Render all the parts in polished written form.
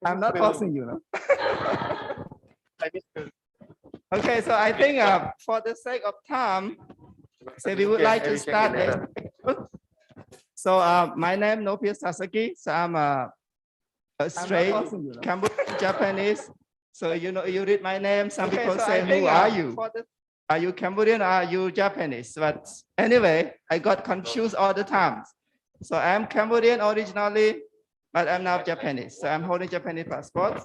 I'm not forcing you, no? I miss you. Okay, so I think for the sake of time, so we would like to start this. So my name is Nopia Sasaki. So I'm a straight Cambodian Japanese. So you know, you read my name. Some people so say, I think, "Who are you? Are you Cambodian or are you Japanese?" But anyway, I got confused all the time. So I'm Cambodian originally, but I'm now Japanese. So I'm holding Japanese passport.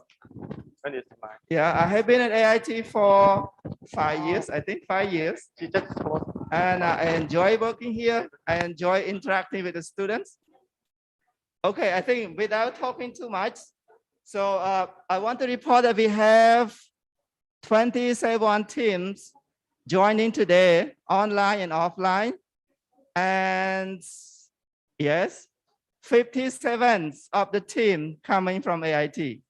And it's mine. Yeah, I have been at AIT for 5 years, I think 5 years. She just told And I enjoy working here. I enjoy interacting with the students. Okay, I think without talking too much, so I want to report that we have 27 teams joining today, online and offline. And yes, 57 of the team coming from AIT.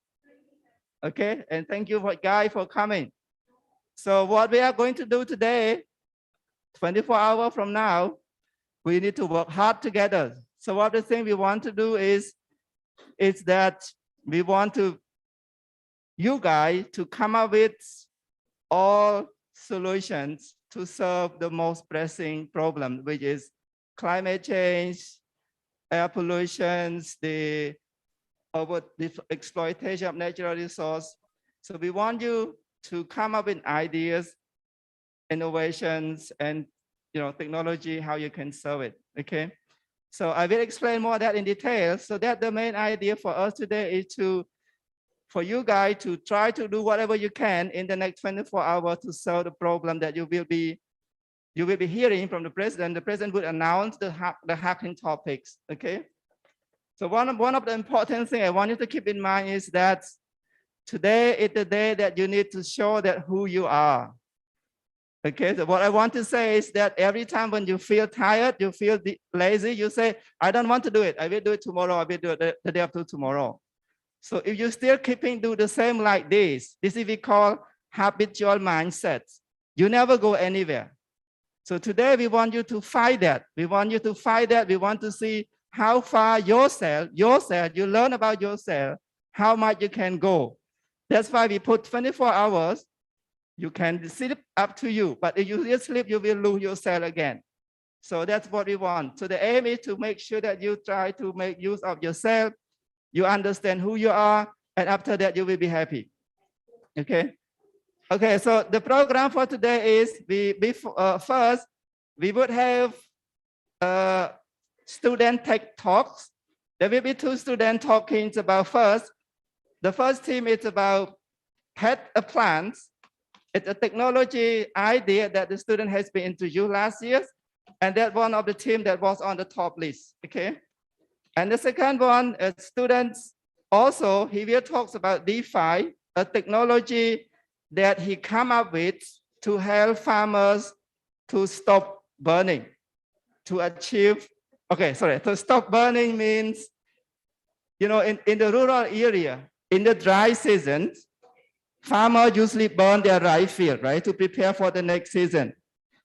Okay, and thank you for guys for coming. So what we are going to do today, 24 hours from now, we need to work hard together. So what the thing we want to do is that we want to, you guys to come up with all solutions to solve the most pressing problem, which is climate change, air pollution, the exploitation of natural resources. So we want you to come up with ideas, innovations, and technology, how you can solve it, okay? So I will explain more of that in detail. So that the main idea for us today is for you guys to try to do whatever you can in the next 24 hours to solve the problem that you will be hearing from the president. The president would announce the hacking topics, okay? So one of the important things I want you to keep in mind is that today is the day that you need to show that who you are. Okay, so what I want to say is that every time when you feel tired, you feel lazy, you say, I don't want to do it. I will do it tomorrow. I will do it the day after tomorrow. So if you still do the same like this is we call habitual mindset. You never go anywhere. So today we want you to fight that. We want you to fight that. We want to see how far yourself, you learn about yourself, how much you can go. That's why we put 24 hours. You can sleep up to you, but if you just sleep, you will lose yourself again. So that's what we want. So the aim is to make sure that you try to make use of yourself, you understand who you are, and after that you will be happy. Okay. Okay. So the program for today is first we would have student tech talks. There will be 2 students talking about the first team is about pet plants. It's a technology idea that the student has been introduced last year, and that one of the team that was on the top list, okay? And the second one, students also, he will talk about DeFi, a technology that he come up with to help farmers to stop burning, to achieve, to stop burning means, in the rural area, in the dry season, farmers usually burn their rice field, right, to prepare for the next season.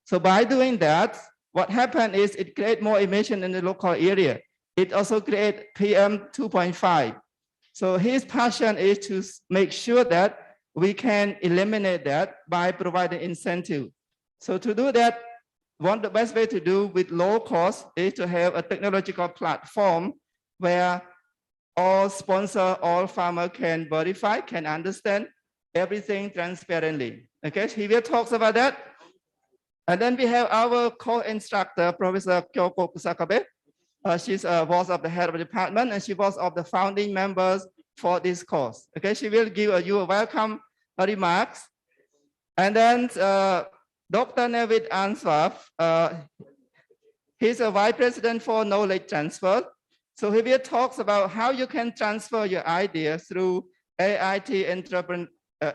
So by doing that, what happens is it creates more emission in the local area. It also creates PM 2.5. So his passion is to make sure that we can eliminate that by providing incentive. So to do that, the best way to do with low cost is to have a technological platform where all sponsors, all farmers can verify, can understand everything transparently. Okay, he will talk about that. And then we have our co-instructor, Professor Kyoko Kusakabe. She's was of the head of the department, and she was of the founding members for this course. Okay, she will give you a welcome remarks. And then Dr. Navid Answaf, he's a vice president for knowledge transfer. So he will talk about how you can transfer your ideas through AIT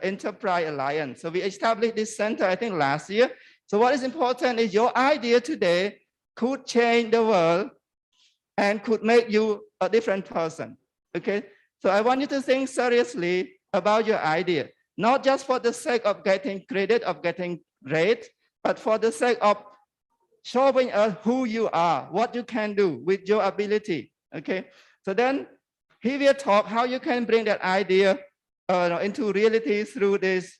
Enterprise Alliance. So we established this center, I think, last year. So what is important is your idea today could change the world and could make you a different person, okay? So I want you to think seriously about your idea, not just for the sake of getting credit, of getting rate, but for the sake of showing us who you are, what you can do with your ability, okay? So then He will talk how you can bring that idea into reality through this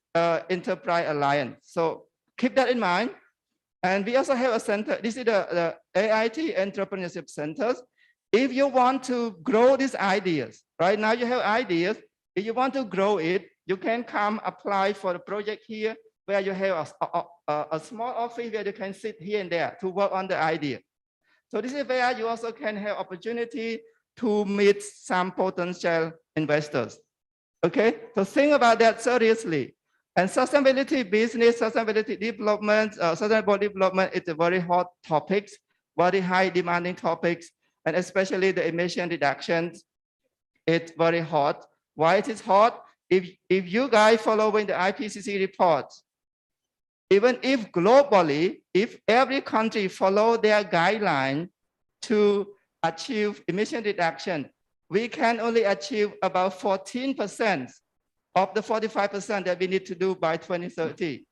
enterprise alliance. So keep that in mind. And we also have a center. This is the AIT Entrepreneurship Centers. If you want to grow these ideas, right now you have ideas. If you want to grow it, you can come apply for the project here, where you have a small office where you can sit here and there to work on the idea. So this is where you also can have opportunity to meet some potential investors. Okay, so think about that seriously. And sustainability business, sustainability development, sustainable development is a very hot topic, very high demanding topics, and especially the emission reductions. It's very hot. Why it is hot? If you guys following the IPCC reports, even if globally, if every country follow their guideline to achieve emission reduction, we can only achieve about 14% of the 45% that we need to do by 2030.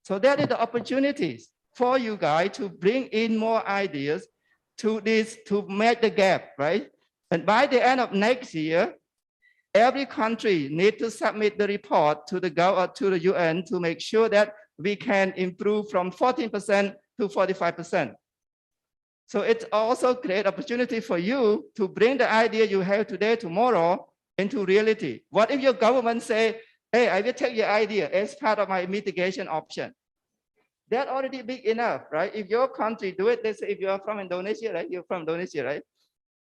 So that is the opportunities for you guys to bring in more ideas to this, to make the gap, right? And by the end of next year, every country needs to submit the report to the UN to make sure that we can improve from 14% to 45%. So it also creates opportunity for you to bring the idea you have today, tomorrow, into reality. What if your government say, hey, I will take your idea as part of my mitigation option? That already big enough, right? If your country do it, let's say if you're from Indonesia, right? You're from Indonesia, right?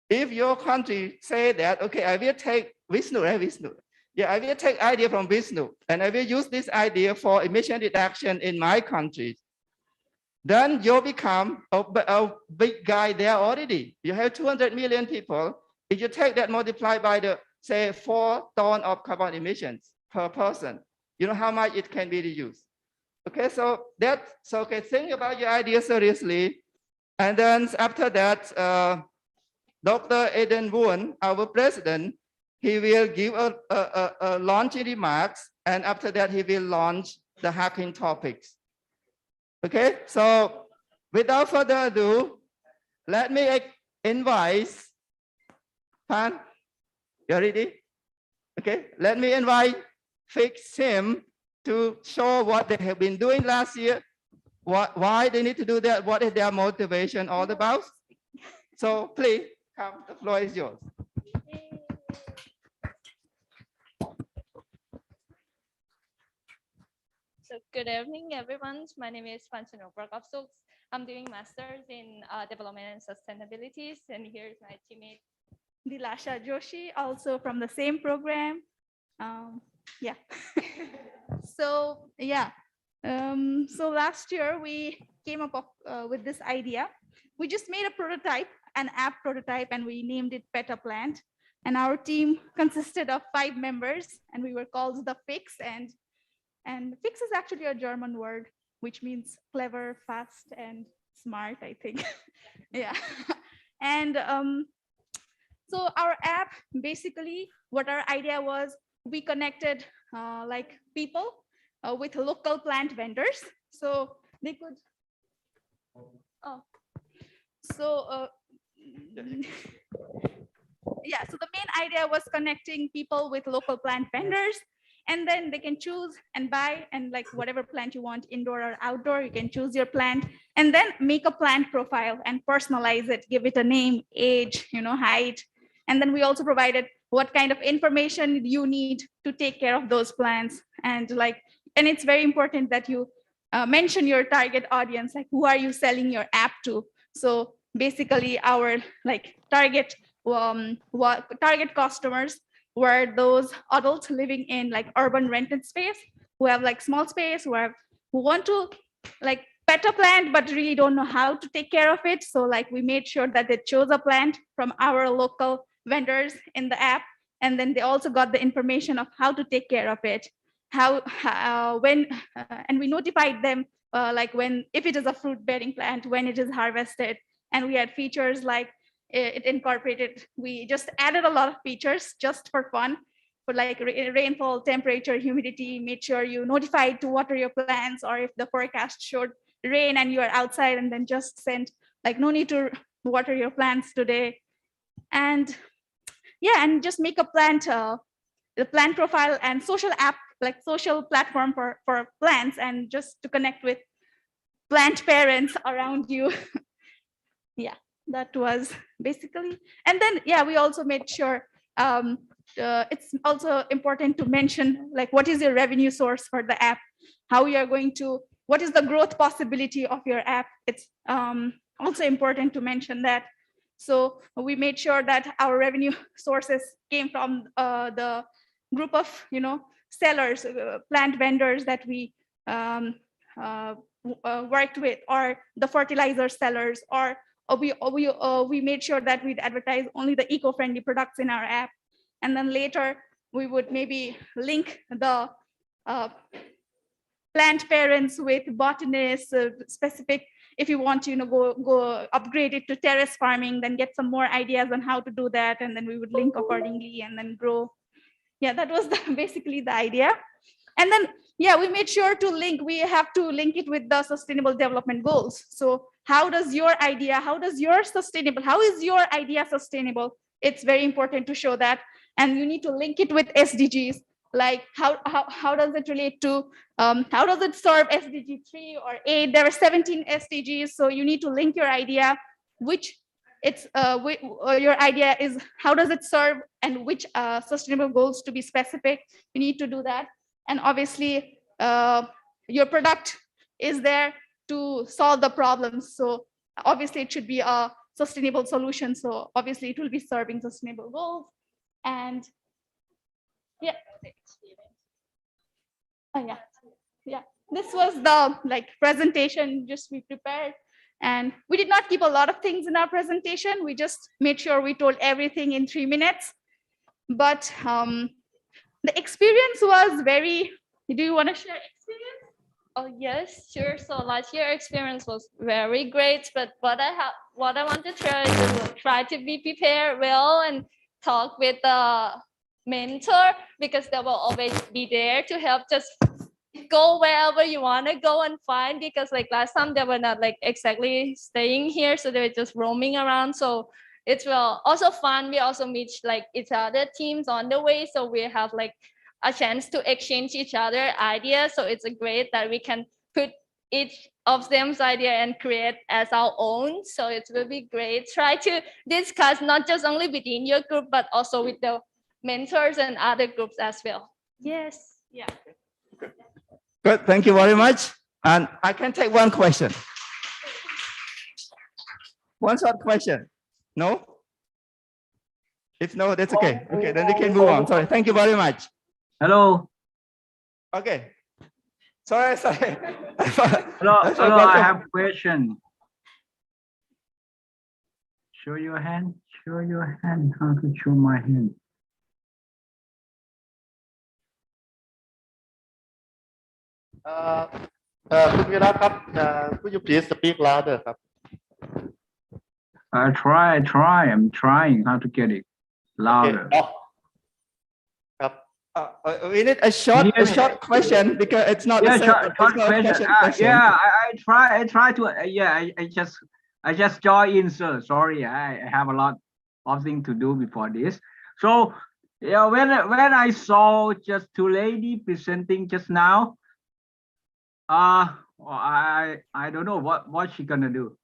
If your country say that, okay, I will take Vishnu, right? Vishnu. Yeah, I will take idea from Vishnu, and I will use this idea for emission reduction in my country. Then you become a big guy there already. You have 200 million people. If you take that multiplied by the, say, 4 tons of carbon emissions per person, you know how much it can be reduced. Okay, so okay, think about your idea seriously. And then after that, Dr. Eden Woon, our president, he will give a launching remarks, and after that, he will launch the hacking topics. Okay, so without further ado, let me invite Pan. You ready? Okay, let me invite Fix him to show what they have been doing last year, why they need to do that, what is their motivation all about. So please come, the floor is yours. So good evening, everyone. My name is Panchanok Prakapsuk. I'm doing masters in development and sustainability, and here's my teammate Dilasha Joshi, also from the same program. Yeah. So last year we came up with this idea. We just made a prototype, an app prototype, and we named it Petaplant. And our team consisted of 5 members, and we were called the Fix. And Fix is actually a German word, which means clever, fast, and smart, I think. Yeah. And so our app, basically, what our idea was, we connected like people with local plant vendors, so they could. Oh, so yeah. So the main idea was connecting people with local plant vendors, and then they can choose and buy, and like whatever plant you want, indoor or outdoor, you can choose your plant, and then make a plant profile and personalize it, give it a name, age, height. And then we also provided what kind of information you need to take care of those plants. And it's very important that you mention your target audience, like who are you selling your app to? So basically our target customers were those adults living in urban rented space, who have small space, who want to pet a plant but really don't know how to take care of it. So we made sure that they chose a plant from our local vendors in the app, and then they also got the information of how to take care of it, and we notified them when, if it is a fruit bearing plant, when it is harvested. And we had features like it incorporated, we just added a lot of features just for fun, for rainfall, temperature, humidity, made sure you notified to water your plants, or if the forecast showed rain and you are outside, and then just send no need to water your plants today. And yeah, and just make a plant, the plant profile and social app, like social platform for plants, and just to connect with plant parents around you. Yeah, that was basically. And then, yeah, we also made sure it's also important to mention, like, what is your revenue source for the app, how you are going to, what is the growth possibility of your app. It's also important to mention that. So we made sure that our revenue sources came from the group of, sellers, plant vendors that we worked with, or the fertilizer sellers, or we made sure that we'd advertise only the eco-friendly products in our app. And then later we would maybe link the plant parents with botanists, specific, if you want to go upgrade it to terrace farming, then get some more ideas on how to do that, and then we would link accordingly and then grow. Yeah, that was basically the idea. And then, yeah, we made sure to link, we have to link it with the sustainable development goals. So how is your idea sustainable? It's very important to show that. And you need to link it with SDGs, like how does it relate to, how does it serve SDG 3 or 8? There are 17 SDGs, so you need to link your idea, which your idea is, how does it serve, and which sustainable goals to be specific. You need to do that. And obviously, your product is there to solve the problems. So obviously it should be a sustainable solution. So obviously it will be serving sustainable goals. And yeah. Yeah. This was the presentation just we prepared. And we did not keep a lot of things in our presentation. We just made sure we told everything in 3 minutes. But the experience was very, do you want to share experience? Oh yes, sure. So last year experience was very great, but what I want to try to be prepared well and talk with the mentor, because they will always be there to help just go wherever you want to go and find, because like last time they were not like exactly staying here, so they were just roaming around. So it's also fun. We also meet like each other teams on the way, so we have like a chance to exchange each other ideas. So it's a great that we can put each of them's idea and create as our own. So it will be great. Try to discuss not just only within your group, but also with the mentors and other groups as well. Yes. Yeah. Good, thank you very much. And I can take one question. One short question. No? If no, that's okay. Okay, then we can move on. Sorry, thank you very much. Hello. Okay. Sorry. Hello. I have a question. Show your hand. Show your hand. How to show my hand? Could you please speak louder ครับ I'm trying how to get it louder. We need a short question because it's not short question. I try to. I just joined in, sir. Sorry, I have a lot of things to do before this. So yeah, when I saw just two ladies presenting just now, I don't know what she gonna do.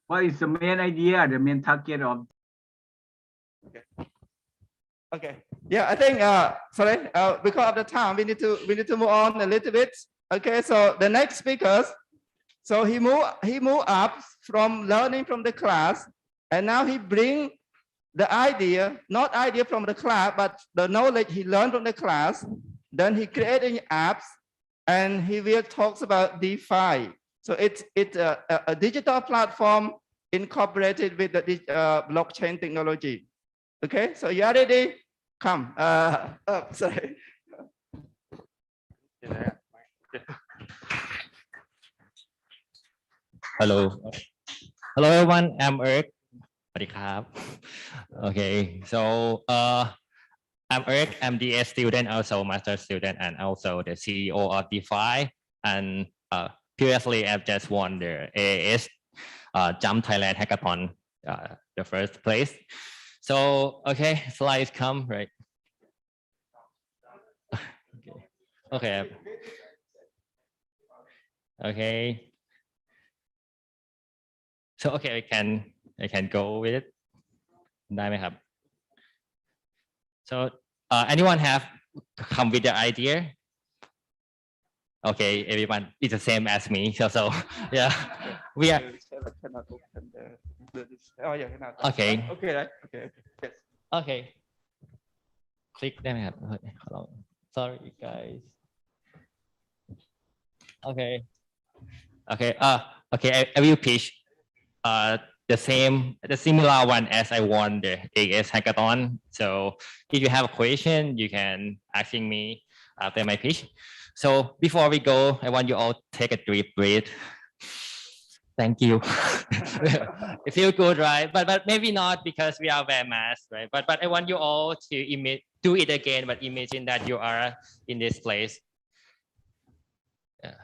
What is the main idea, the main target of? Okay. Yeah, I think sorry, because of the time, we need to move on a little bit. Okay, so the next speakers, so he moved up from learning from the class, and now he bring the idea, not idea from the class, but the knowledge he learned from the class. Then he created apps, and he will talks about DeFi. So it's a digital platform incorporated with the blockchain technology. Okay, so you are ready? Come. Sorry. Hello. Hello everyone, I'm Eric. Okay, so I'm Eric, I'm the student, also master student, and also the CEO of DeFi. And previously I've just won the AAS Jump Thailand Hackathon, the first place. So, okay, slides come, right? Okay. Okay. So, okay, I can go with it. ได้ไหมครับ So, anyone have come with the idea? Okay, everyone is the same as me. So yeah, we are. Cannot open oh yeah, cannot. Okay. Okay, right? Okay. Yes. Okay. Click ได้ไหมครับขอลอง Sorry guys. Okay. Okay. Okay. I will pitch the similar one as I won the AS Hackathon. So if you have a question, you can asking me after my pitch. So before we go, I want you all take a deep breath. Thank you. It feels good, right? But maybe not because we are wear masks, right? But I want you all to do it again, but imagine that you are in this place. Yeah.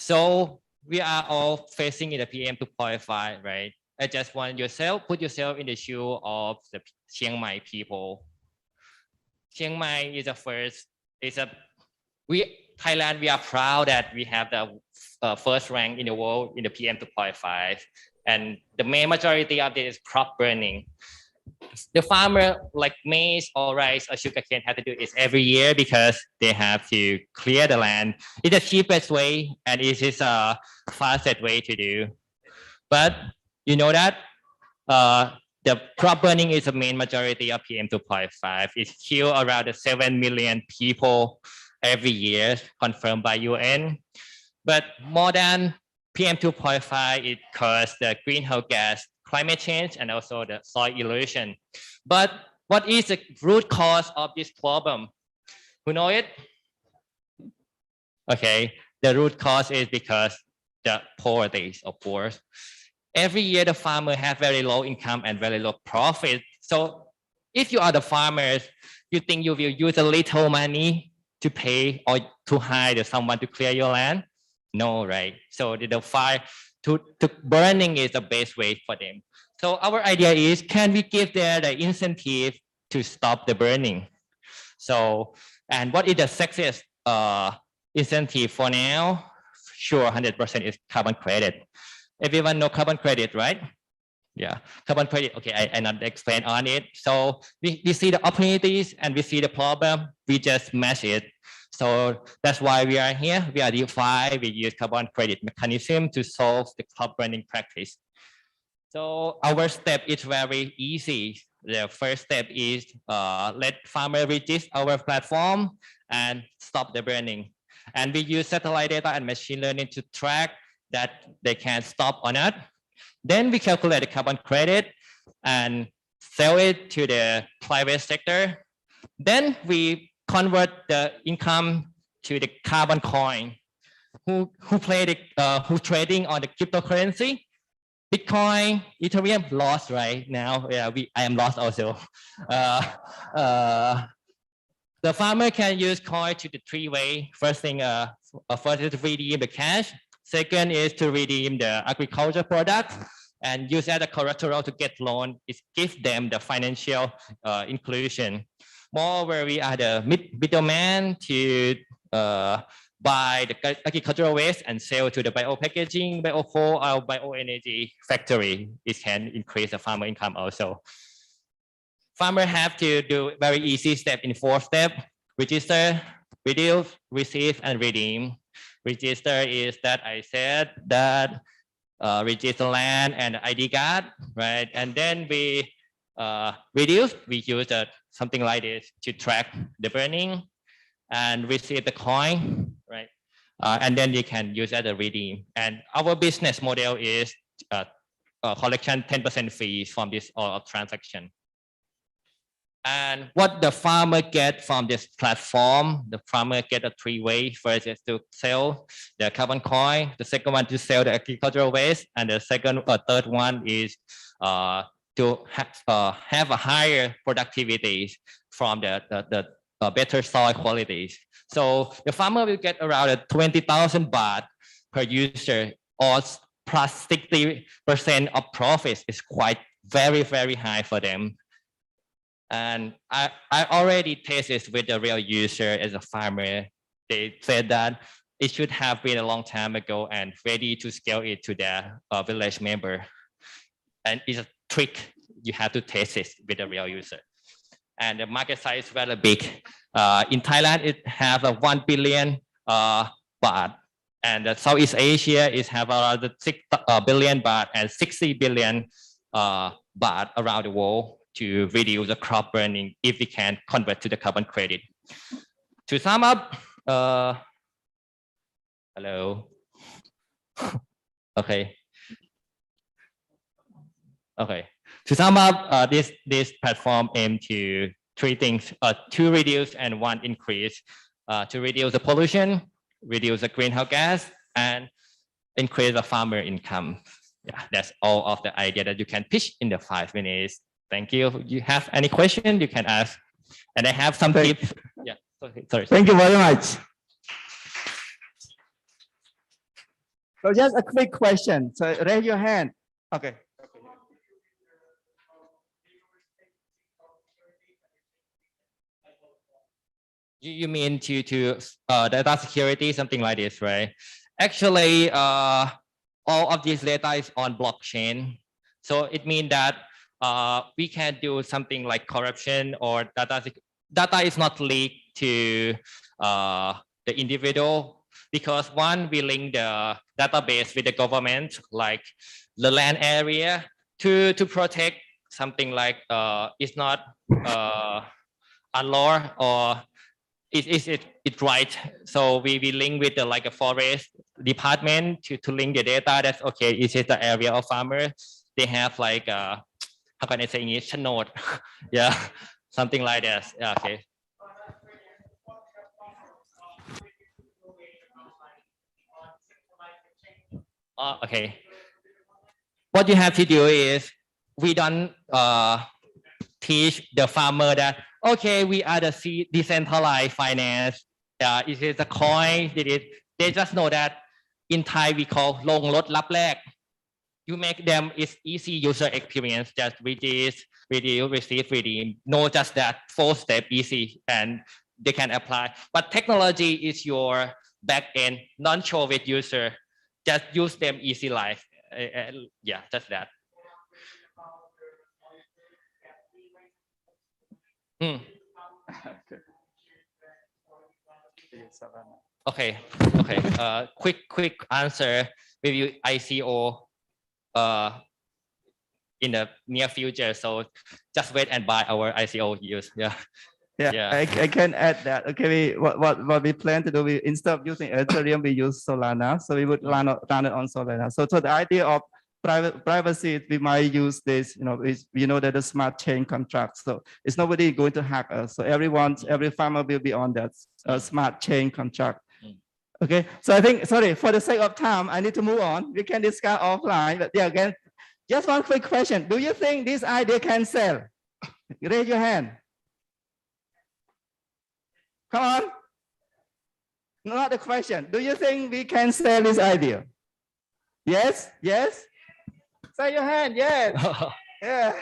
So we are all facing in the PM 2.5, right? I just want put yourself in the shoe of the Chiang Mai people. Chiang Mai is the first, Thailand, we are proud that we have the first rank in the world in the PM 2.5. And the main majority of it is crop burning. The farmer like maize or rice or sugarcane have to do it every year because they have to clear the land. It's the cheapest way and it is a fastest way to do. But you know that the crop burning is the main majority of PM 2.5. It kills around 7 million people every year, confirmed by UN. But more than PM 2.5, it causes the greenhouse gas, climate change, and also the soil erosion. But what is the root cause of this problem? Who know it? Okay, the root cause is because the poverty, of course. Every year, the farmer have very low income and very low profit. So if you are the farmers, you think you will use a little money to pay or to hire someone to clear your land? No, right? So the fire to burning is the best way for them. So our idea is, can we give them the incentive to stop the burning? So, and what is the success incentive for now? Sure, 100% is carbon credit. Everyone know carbon credit, right? Yeah, carbon credit. Okay, I not explain on it. So we see the opportunities and we see the problem. We just match it. So that's why we are here. We are DeFi. We use carbon credit mechanism to solve the crop burning practice. So our step is very easy. The first step is let farmer register our platform and stop the burning. And we use satellite data and machine learning to track that they can stop or not. Then we calculate the carbon credit and sell it to the private sector. Then we convert the income to the carbon coin. Who trading on the cryptocurrency? Bitcoin, Ethereum lost right now. Yeah, I am lost also. The farmer can use coin to the three way. First thing, first is to redeem the cash. Second is to redeem the agriculture products and use as a collateral to get loan. It gives them the financial inclusion. Moreover, we are the middleman to buy the agricultural waste and sell to the biopackaging, biocoal, or bioenergy factory. It can increase the farmer income also. Farmer have to do very easy step in 4 step: register, reduce, receive, and redeem. Register is that I said that register land and ID card, right? And then we reduce. We use something like this to track the burning and receive the coin, right? And then you can use as a redeem. And our business model is collection 10% fees from this transaction. And what the farmer get from this platform, the farmer get a 3 way. First is to sell the carbon coin. The second one to sell the agricultural waste. And the third one is to have a higher productivity from the better soil qualities. So the farmer will get around 20,000 baht per user, or plus 60% of profits. Is quite very, very high for them. And I already tested with the real user as a farmer. They said that it should have been a long time ago and ready to scale it to their village member. And it's a trick. You have to test it with a real user. And the market size is very big. In Thailand, it have a 1 billion baht. And Southeast Asia is have around 6 billion baht and 60 billion baht around the world to reduce the crop burning if we can convert to the carbon credit. To sum up, hello. Okay. Okay. To sum up, this platform aim to three things: two reduce and one increase. To reduce the pollution, reduce the greenhouse gas, and increase the farmer income. Yeah, that's all of the idea that you can pitch in the 5 minutes. Thank you. If you have any question, you can ask. And I have some tips. Yeah, sorry. Thank you very much. So just a quick question. So raise your hand. Okay. You mean to data security, something like this, right? Actually, all of this data is on blockchain. So it means that we can do something like corruption or data is not leaked to the individual, because one, we link the database with the government, like the land area, to protect something like it's not unlaw or it's right. So we link with the like a forest department to link the data. That's okay. Is it the area of farmers? They have like how can I say in English? Node. Yeah, something like that. Yeah, okay. Okay. What you have to do is we don't teach the farmer that okay, we are the decentralized finance. It is a coin. They just know that in Thai we call ลงรถรับแลก. You make them it's easy user experience. Just reduce, receive, redeem. No, just that 4 step easy, and they can apply. But technology is your back end, non-show with user. Just use them easy life. Yeah, just that. Okay. Quick answer. Review ICO in the near future. So just wait and buy our ICO use. Yeah. I can add that. Okay, what we plan to do, we instead of using Ethereum, we use Solana. So we would run it on Solana. So the idea of privacy, we might use this, that the smart chain contract. So it's nobody going to hack us. So every farmer will be on that smart chain contract. Okay, so I think, sorry, for the sake of time, I need to move on. We can discuss offline, but yeah, again, just one quick question. Do you think this idea can sell? Raise your hand. Come on. Not a question. Do you think we can sell this idea? Yes? Say your hand, yes. Yeah.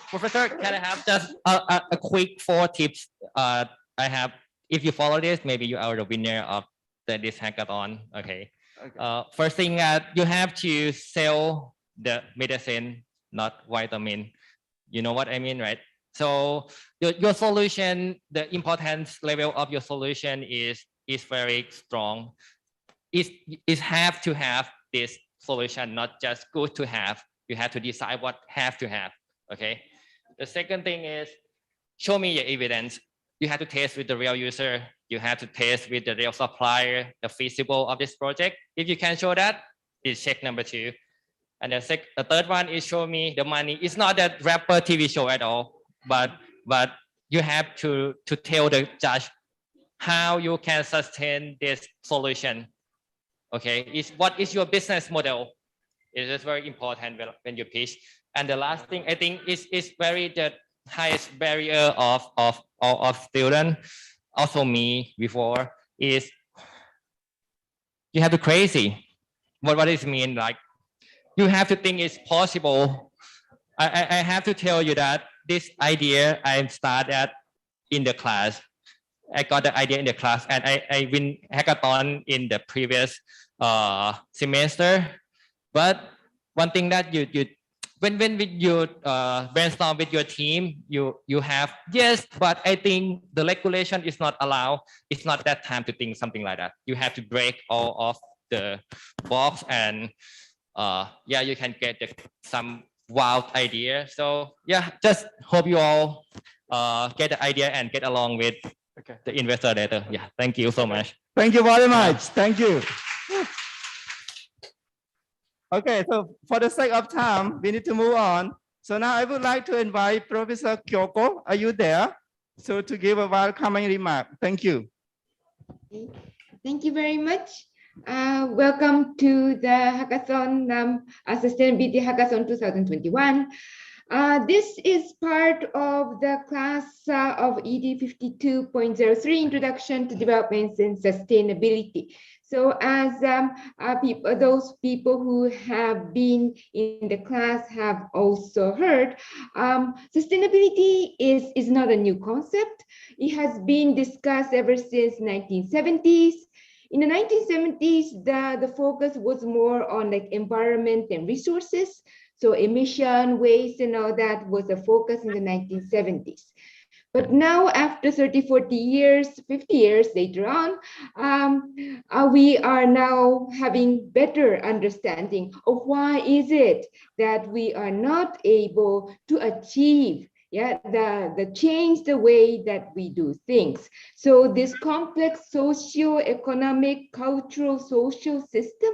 Professor, can I have just a quick 4 tips? I have, if you follow this, maybe you are the winner of this hackathon. Okay. First thing, you have to sell the medicine, not vitamin. You know what I mean, right? So your solution, the importance level of your solution is very strong. It have to have this solution, not just good to have. You have to decide what have to have. Okay. The second thing is show me your evidence. You have to test with the real user. You have to test with the real supplier, the feasible of this project. If you can show that, it's check number 2. And the third one is show me the money. It's not that rapper TV show at all, but you have to tell the judge how you can sustain this solution. Okay, what is your business model? It is very important when you pitch. And the last thing I think is very the highest barrier of student, also me before, is you have to crazy. What does it mean? Like you have to think it's possible. I have to tell you that this idea I started in the class. I got the idea in the class, and I win hackathon in the previous semester. But one thing that you when you brainstorm with your team, you have yes, but I think the regulation is not allowed. It's not that time to think something like that. You have to break all of the box, and yeah, you can get some wild idea. So yeah, just hope you all get the idea and get along with the investor later. Yeah, thank you so much. Thank you very much. Thank you. Okay, so for the sake of time, we need to move on. So now I would like to invite Professor Kyoko. Are you there? So to give a welcoming remark. Thank you. Thank you very much. Welcome to the Hackathon, Sustainability Hackathon 2021. This is part of the class of ED 52.03, Introduction to Development and Sustainability. So as those people who have been in the class have also heard, sustainability is not a new concept. It has been discussed ever since 1970s. In the 1970s, the focus was more on like environment and resources. So emission, waste, and all that was a focus in the 1970s. But now after 30, 40 years, 50 years later on, we are now having better understanding of why is it that we are not able to achieve the change the way that we do things. So this complex socio-economic, cultural, social system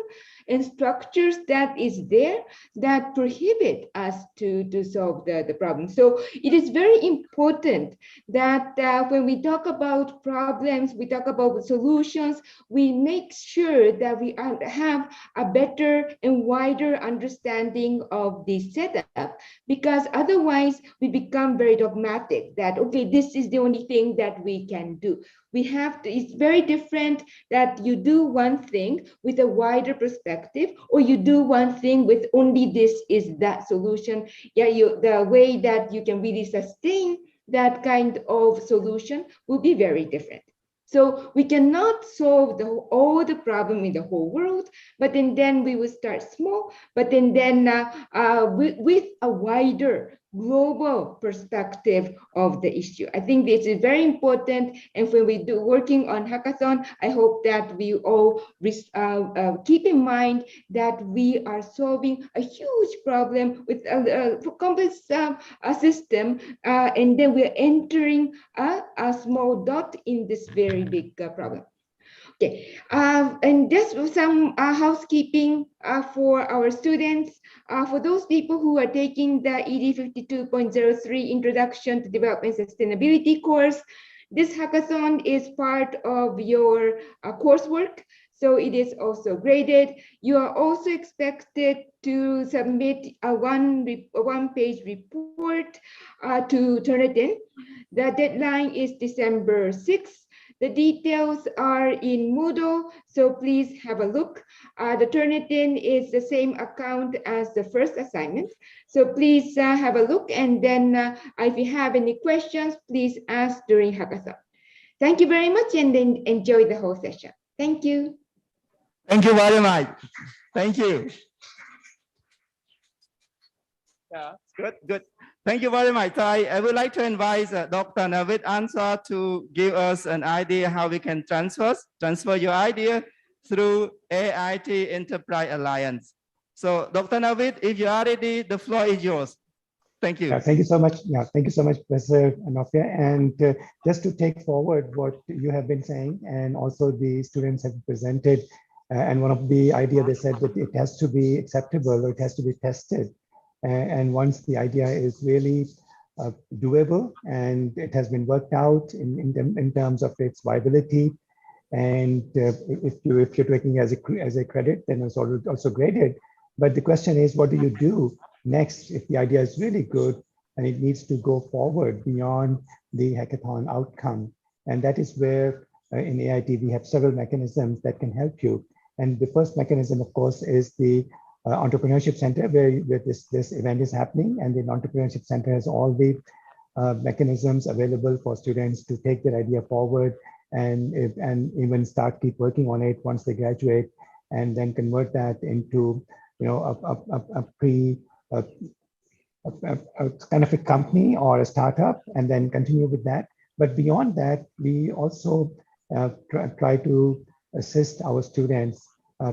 and structures that is there that prohibit us to solve the problem. So it is very important that when we talk about problems, we talk about solutions, we make sure that we have a better and wider understanding of the setup, because otherwise we become very dogmatic that, okay, this is the only thing that we can do. We have to, it's very different that you do one thing with a wider perspective, or you do one thing with only this is that solution. Yeah, the way that you can really sustain that kind of solution will be very different. So we cannot solve all the problem in the whole world, but then we will start small, but then with a wider global perspective of the issue. I think this is very important. And when we do working on Hackathon, I hope that we all keep in mind that we are solving a huge problem with a complex system, and then we're entering a small dot in this very big problem. Okay, and just some housekeeping for our students. For those people who are taking the ED 52.03 Introduction to Development Sustainability course, this hackathon is part of your coursework, so it is also graded. You are also expected to submit a one-page report to turn it in. The deadline is December 6th. The details are in Moodle, so please have a look. The Turnitin is the same account as the first assignment. So please have a look, and then if you have any questions, please ask during Hackathon. Thank you very much, and then enjoy the whole session. Thank you. Thank you very much. Thank you. Yeah, good. Thank you very much. I would like to invite Dr. Navid Ansar to give us an idea how we can transfer your idea through AIT Enterprise Alliance. So Dr. Navid, if you are ready, the floor is yours. Thank you. Thank you so much. Yeah, thank you so much, Professor Anofia. And just to take forward what you have been saying, and also the students have presented, and one of the idea they said that it has to be acceptable, or it has to be tested. And once the idea is really doable and it has been worked out in terms of its viability, and if you're taking as a credit, then it's also graded. But the question is, what do you do next if the idea is really good and it needs to go forward beyond the hackathon outcome? And that is where in AIT we have several mechanisms that can help you. And the first mechanism, of course, is the entrepreneurship center where this event is happening, and the entrepreneurship center has all the mechanisms available for students to take their idea forward and even keep working on it once they graduate, and then convert that into a kind of a company or a startup, and then continue with that. But beyond that, we also try to assist our students,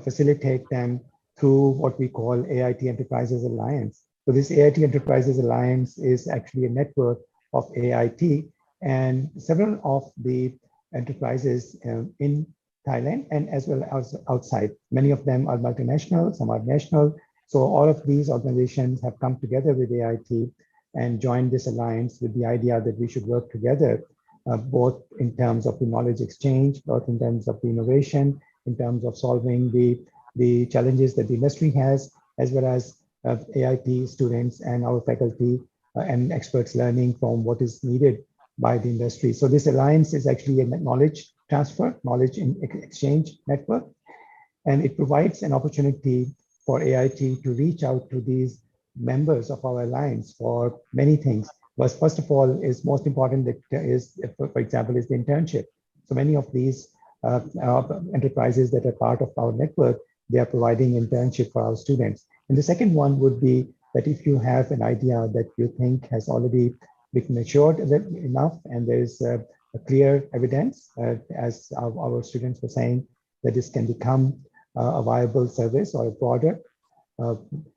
facilitate them through what we call AIT Enterprises Alliance. So this AIT Enterprises Alliance is actually a network of AIT and several of the enterprises in Thailand and as well as outside. Many of them are multinational, some are national. So all of these organizations have come together with AIT and joined this alliance with the idea that we should work together, both in terms of the knowledge exchange, both in terms of the innovation, in terms of solving the challenges that the industry has, as well as AIT students and our faculty and experts learning from what is needed by the industry. So this alliance is actually a knowledge transfer, knowledge exchange network, and it provides an opportunity for AIT to reach out to these members of our alliance for many things. But first of all, is most important that is, for example, is the internship. So many of these enterprises that are part of our network, they are providing internship for our students. And the second one would be that if you have an idea that you think has already been matured enough, and there's a clear evidence, as our students were saying, that this can become a viable service or a product,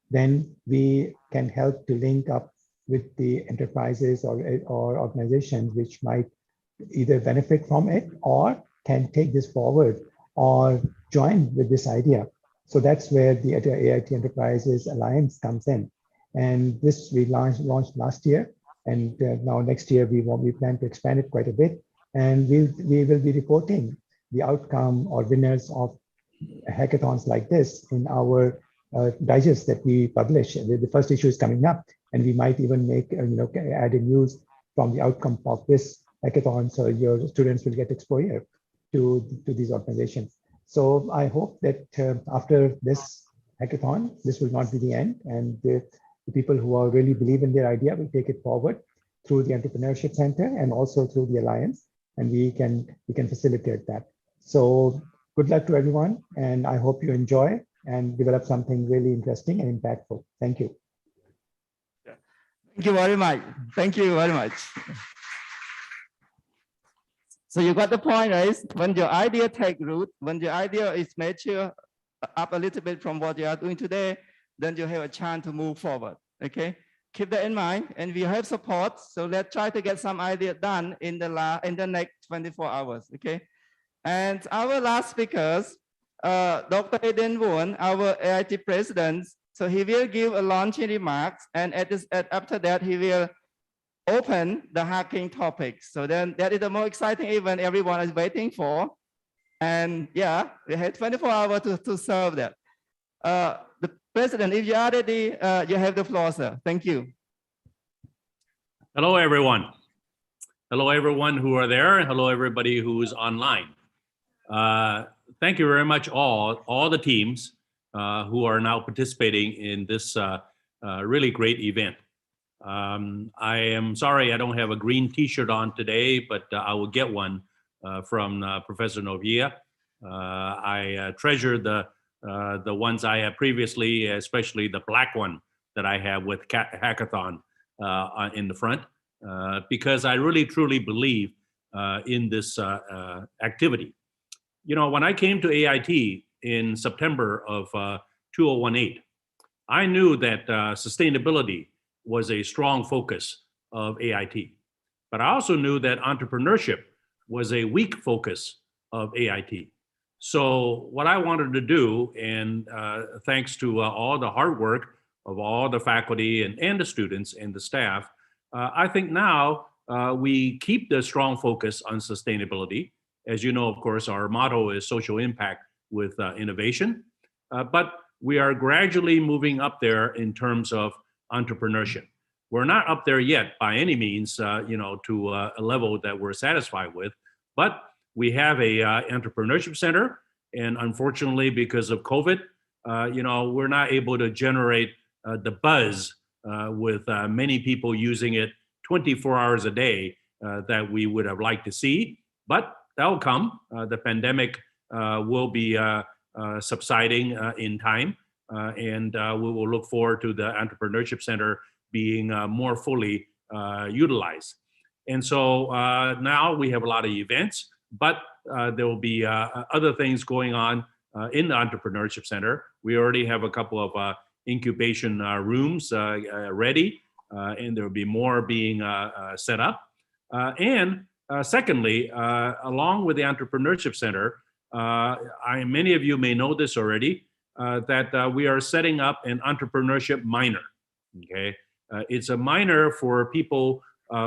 then we can help to link up with the enterprises or organizations which might either benefit from it or can take this forward or join with this idea. So that's where the AIT Enterprises Alliance comes in. And this we launched last year, and now next year we plan to expand it quite a bit. And we will be reporting the outcome or winners of hackathons like this in our digest that we publish. The first issue is coming up, and we might even make add a news from the outcome of this hackathon, so your students will get exposure to these organizations. So I hope that after this hackathon, this will not be the end, and the people who are really believe in their idea will take it forward through the Entrepreneurship Center and also through the Alliance, and we can facilitate that. So good luck to everyone, and I hope you enjoy and develop something really interesting and impactful. Thank you. Thank you very much. Thank you very much. So you got the point, right? When your idea take root, when your idea is mature up a little bit from what you are doing today, then you have a chance to move forward, okay? Keep that in mind, and we have support. So let's try to get some idea done in the next 24 hours, okay? And our last speakers, Dr. Eden Won, our AIT president, so he will give a launching remarks, and after that, he will open the hacking topics. So then that is the more exciting event everyone is waiting for. And yeah, we have 24 hours to serve that. The president, if you are ready, you have the floor, sir. Thank you. Hello, everyone. Hello, everyone who are there. Hello, everybody who is online. Thank you very much, all the teams who are now participating in this really great event. I am sorry I don't have a green T-shirt on today, but I will get one from Professor Novia. I treasure the ones I had previously, especially the black one that I have with Hackathon in the front, because I really truly believe in this activity. You know, when I came to AIT in September of 2018, I knew that sustainability was a strong focus of AIT. But I also knew that entrepreneurship was a weak focus of AIT. So what I wanted to do, and thanks to all the hard work of all the faculty and the students and the staff, I think now we keep the strong focus on sustainability. As you know, of course, our motto is social impact with innovation, but we are gradually moving up there in terms of entrepreneurship. We're not up there yet by any means, to a level that we're satisfied with, but we have a entrepreneurship center, and unfortunately, because of COVID, we're not able to generate the buzz with many people using it 24 hours a day that we would have liked to see, but that will come. The pandemic will be subsiding in time, and we will look forward to the Entrepreneurship Center being more fully utilized. And so now we have a lot of events, but there will be other things going on in the Entrepreneurship Center. We already have a couple of incubation rooms ready, and there will be more being set up. And secondly, along with the Entrepreneurship Center, many of you may know this already, that we are setting up an entrepreneurship minor. Okay, it's a minor for people,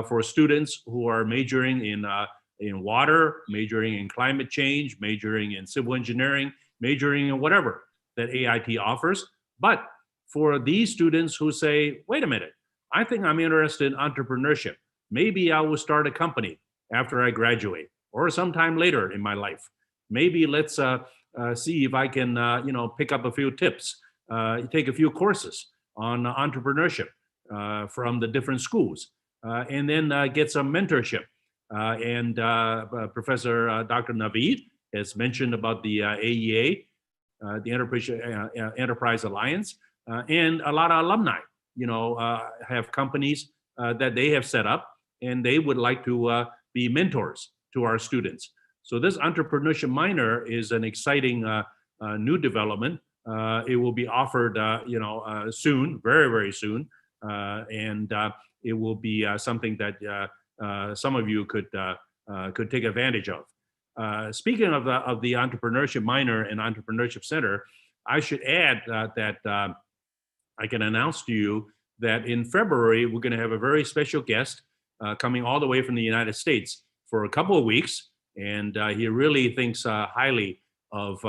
for students who are majoring in water, majoring in climate change, majoring in civil engineering, majoring in whatever that AIT offers. But for these students who say, wait a minute, I think I'm interested in entrepreneurship. Maybe I will start a company after I graduate or sometime later in my life. Maybe let's see if I can, pick up a few tips, take a few courses on entrepreneurship from the different schools, and then get some mentorship. And Professor Dr. Naveed has mentioned about the AEA, the Enterprise Alliance, and a lot of alumni, have companies that they have set up, and they would like to be mentors to our students. So this entrepreneurship minor is an exciting new development. It will be offered, soon, very, very soon, and it will be something that some of you could take advantage of. Speaking of the entrepreneurship minor and entrepreneurship center, I should add that I can announce to you that in February we're going to have a very special guest coming all the way from the United States for a couple of weeks, and he really thinks highly of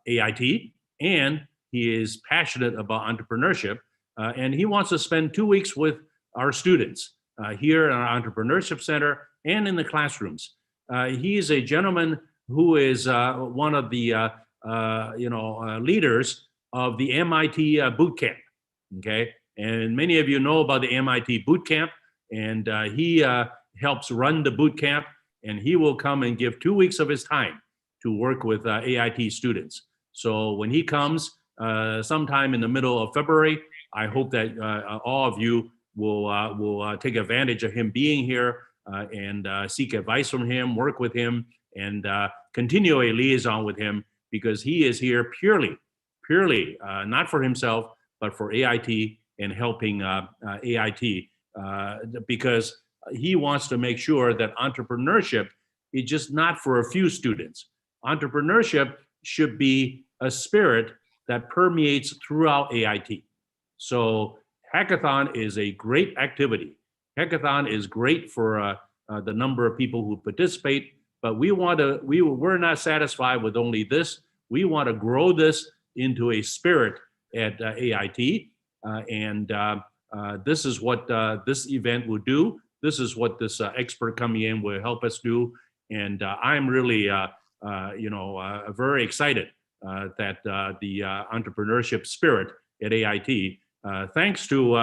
AIT, and he is passionate about entrepreneurship, and he wants to spend 2 weeks with our students here in our Entrepreneurship Center and in the classrooms. He is a gentleman who is one of the leaders of the MIT boot camp. Okay, and many of you know about the MIT boot camp, and he helps run the boot camp, and he will come and give 2 weeks of his time to work with AIT students. So when he comes sometime in the middle of February, I hope that all of you will take advantage of him being here and seek advice from him, work with him, and continue a liaison with him, because he is here purely not for himself, but for AIT and helping AIT, because he wants to make sure that entrepreneurship is just not for a few students. Entrepreneurship should be a spirit that permeates throughout AIT. So Hackathon is a great activity. Hackathon is great for the number of people who participate, but we're not satisfied with only this. We want to grow this into a spirit at AIT, and this is what this event will do. This is what this expert coming in will help us do, and I'm really, very excited that the entrepreneurship spirit at AIT, thanks to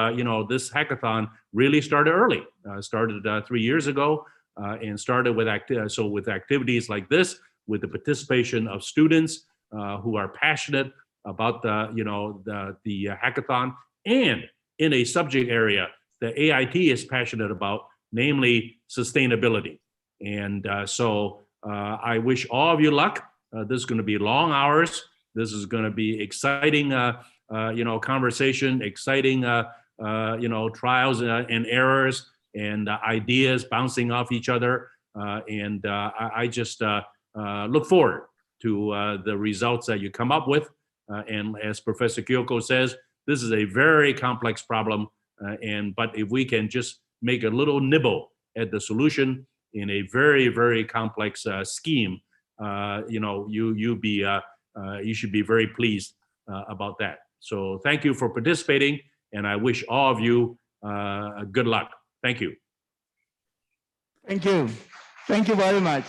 this hackathon, really started early. Started 3 years ago, and started with with activities like this, with the participation of students who are passionate about the hackathon, and in a subject area that AIT is passionate about, namely sustainability. And so I wish all of you luck. This is going to be long hours. This is going to be exciting, conversation, exciting, trials and errors and ideas bouncing off each other. And I just look forward to the results that you come up with. And as Professor Kyoko says, this is a very complex problem. But if we can just make a little nibble at the solution in a very, very complex scheme, you should be very pleased about that. So thank you for participating, and I wish all of you good luck. Thank you. Thank you. Thank you very much.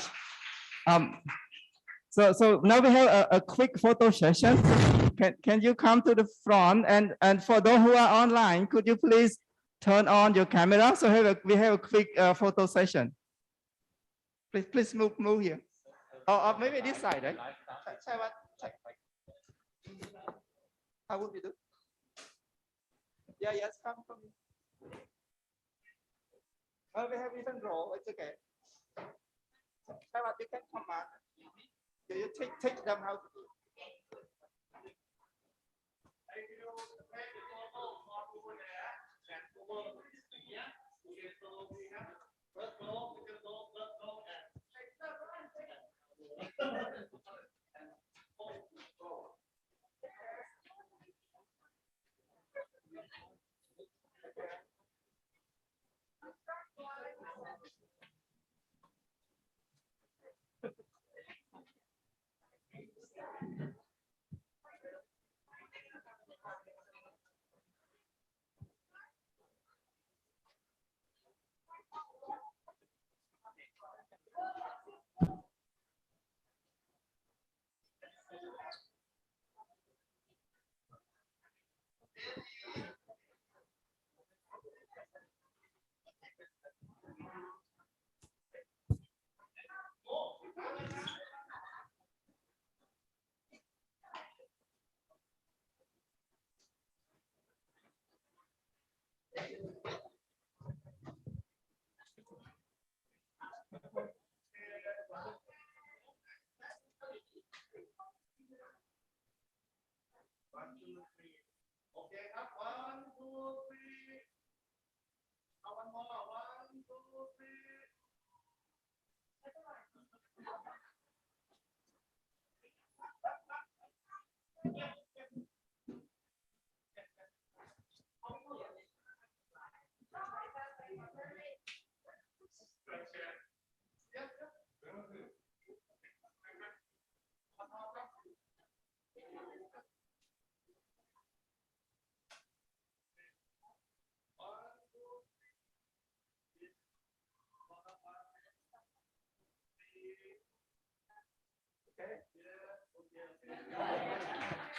So now we have a quick photo session. can you come to the front? And for those who are online, could you please turn on your camera? So we have a quick photo session. Please move here. Or maybe this side, right? How would we do? Yeah, yes, come from. Oh, we have even roll. It's okay. You can command. You take them how to do.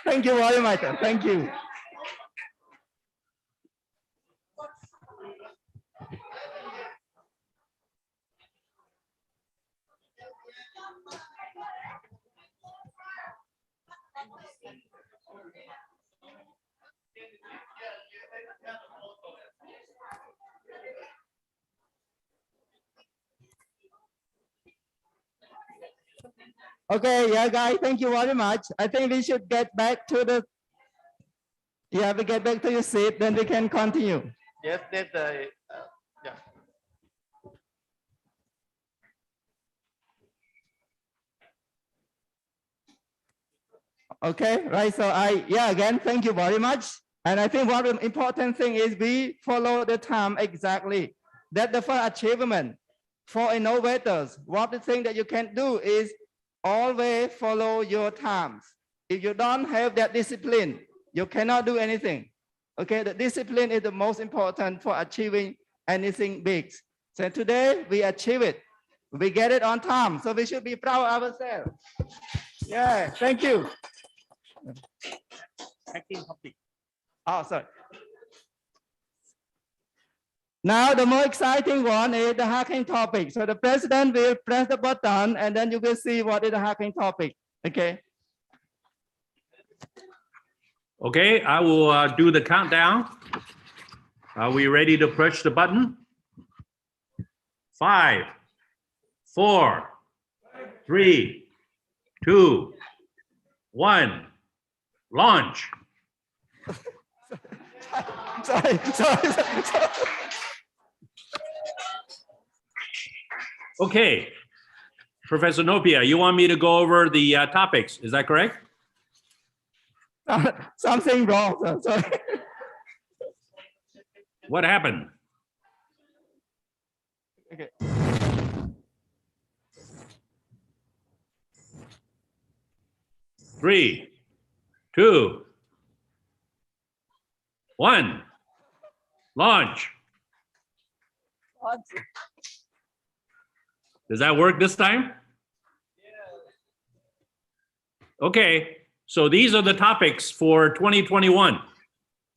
Thank you very much. Thank you. Okay, yeah, guys, thank you very much. I think we should get back to the. Yeah, we get back to your seat, then we can continue. Yes, that's yeah. Okay, right. So again, thank you very much. And I think one important thing is we follow the time exactly. That's the first achievement for innovators. One of the things that you can do is always follow your times. If you don't have that discipline, you cannot do anything. Okay, the discipline is the most important for achieving anything big. So today we achieve it. We get it on time. So we should be proud of ourselves. Yeah, thank you. Oh, sorry. Now the more exciting one is the hacking topic. So the president will press the button and then you will see what is the hacking topic. Okay. Okay, I will do the countdown. Are we ready to push the button? 5, 4, 3, 2, 1, launch. sorry. Okay, Professor Nopia, you want me to go over the topics, is that correct? Something wrong, sorry. What happened? Okay. Three, 2, 1, launch. Does that work this time? Okay, So these are the topics for 2021.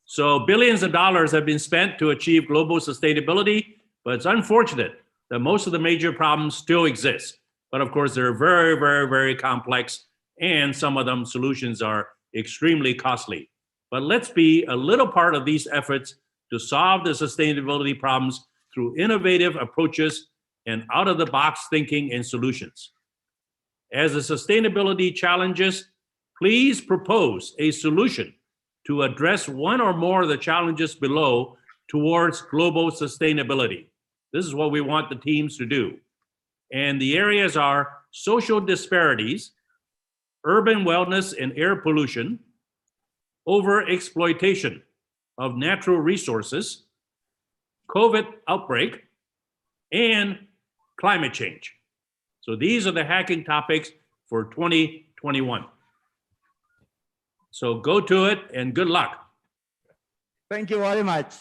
So billions of dollars have been spent to achieve global sustainability, but it's unfortunate that most of the major problems still exist. But of course, they're very, very, very complex, and some of them solutions are extremely costly. But let's be a little part of these efforts to solve the sustainability problems through innovative approaches and out-of-the-box thinking and solutions. As the sustainability challenges, please propose a solution to address one or more of the challenges below towards global sustainability. This is what we want the teams to do. And the areas are social disparities, urban wellness and air pollution, overexploitation of natural resources, COVID outbreak, and climate change. So these are the hacking topics for 2021. So go to it and good luck. Thank you very much.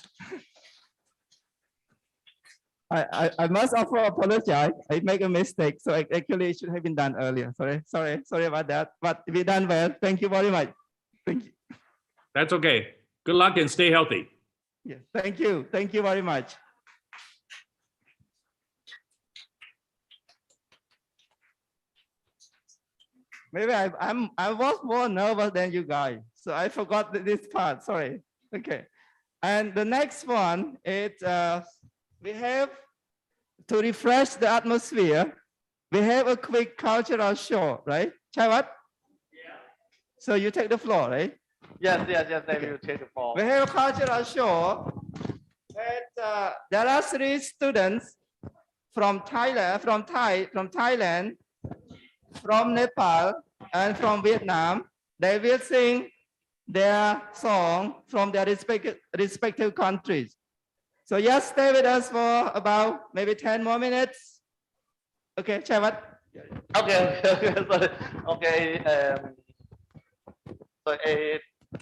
I must offer apologize. I make a mistake. So actually it should have been done earlier. Sorry about that. But we done well. Thank you very much. Thank you. That's okay. Good luck and stay healthy. Yes, thank you. Thank you very much. Maybe I was more nervous than you guys, so I forgot this part. Sorry. Okay. And the next one is we have to refresh the atmosphere. We have a quick cultural show, right? Chawat? Yeah. So you take the floor, right? Yes, I will take the floor. We have a cultural show. And, there are 3 students from Thailand, from Nepal, and from Vietnam. They will sing their song from their respective countries. So just stay with us for about maybe 10 more minutes. Okay, Chawat. Okay. So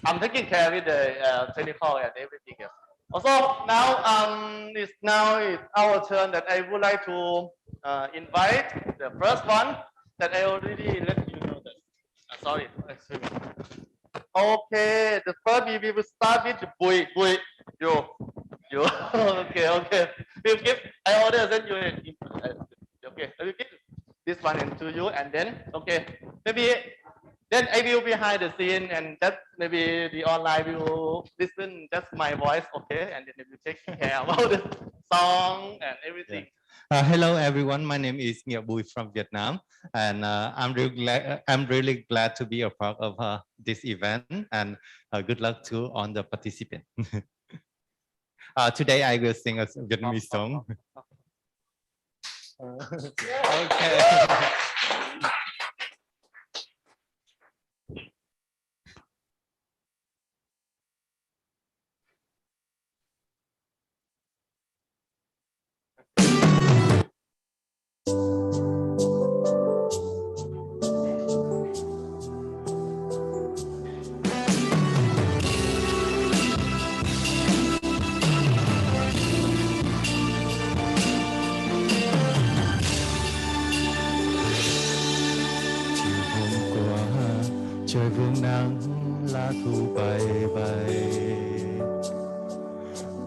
I'm taking care with the technical and everything else. Also, now it's our turn that I would like to invite the first one that I already let you know that. Sorry, excuse me. Okay, the first we will start with Bui. You. Okay. We'll give. I already sent you. Okay, I will give this one to you, and then maybe. Then I will behind the scene, and that maybe the online will listen just my voice, okay? And then they will take care about the song and everything. Hello everyone, my name is Nghĩa Bui from Vietnam, and I'm really glad to be a part of this event, and good luck to all the participants. Today I will sing a Vietnamese song. Okay. Trời vương nắng lá thu bay bay,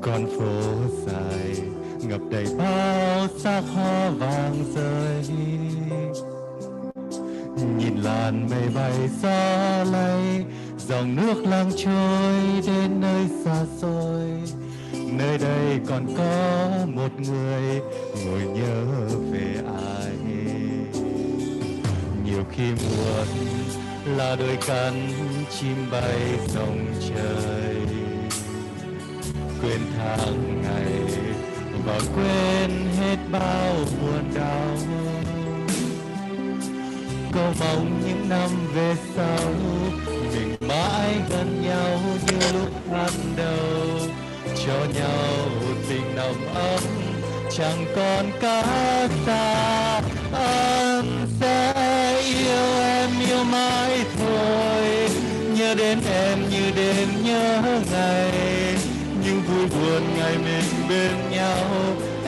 con phố dài ngập đầy bao xác hoa vàng rơi. Nhìn làn mây bay gió lay, dòng nước lặng trôi đến nơi xa xôi. Nơi đây còn có một người ngồi nhớ về ai. Nhiều khi buồn là đôi cánh chim bay rong trời, quên tháng ngày và quên hết bao buồn đau. Cầu mong những năm về sau mình mãi gần nhau như lúc ban đầu, cho nhau tình nồng ấm chẳng còn cách xa. Anh sẽ yêu em yêu mãi thôi, nhớ đến em như đêm nhớ ngày, những vui buồn ngày mình bên nhau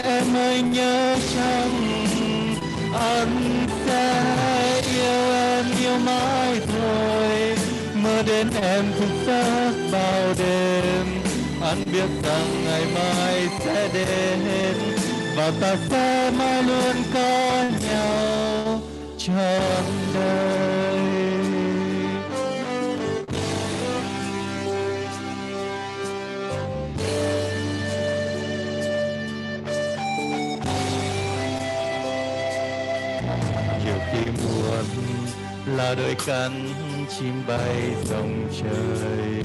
em ơi nhớ chăng. Anh sẽ yêu em yêu mãi thôi, nhớ đến em thức giấc bao đêm. Anh biết rằng ngày mai sẽ đến và ta sẽ mãi luôn có nhau trọn đời. Chiều khi muộn là đôi cánh chim bay rong trời,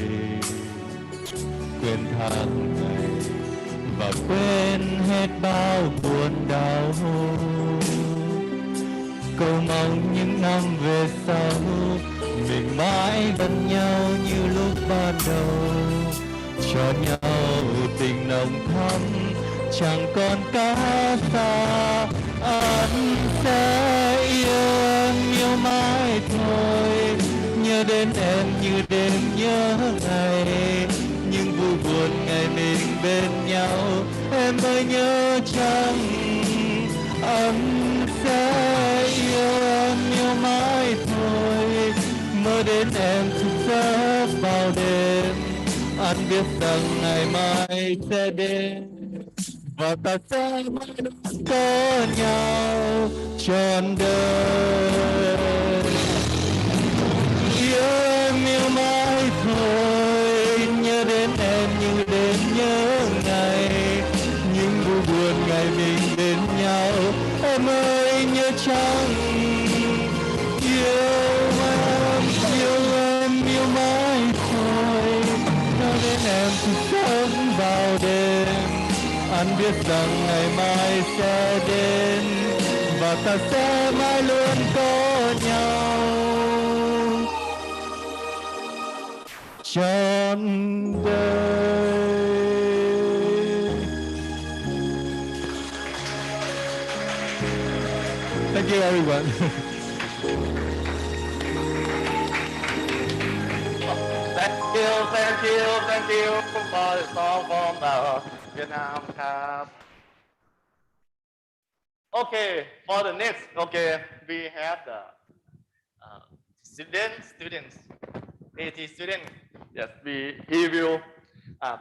quên tháng ngày và quên hết bao buồn đau. Cầu mong những năm về sau mình mãi gần nhau như lúc ban đầu, cho nhau tình nồng thắm chẳng còn cách xa. Anh sẽ yêu em yêu mãi thôi, nhớ đến em như đêm nhớ ngày, những vui buồn ngày mình bên nhau. Em ơi nhớ chăng anh sẽ yêu em yêu mãi thôi, mơ đến em thức giấc vào đêm. Anh biết rằng ngày mai sẽ đến và ta sẽ mãi luôn có nhau trọn đời. Yêu em yêu mãi thôi, nhớ đến em như đêm nhớ ngày, những vui buồn ngày mình bên nhau. Em ơi nhớ chăng yêu em yêu mãi thôi, nhớ đến em thức giấc vào đêm. Anh biết rằng ngày mai sẽ đến và ta sẽ mãi luôn có nhau trọn đời. Thank you everyone. Thank you for the song from Vietnam ครับ Okay, for the next, okay, we have the students, AT student. Yes, he will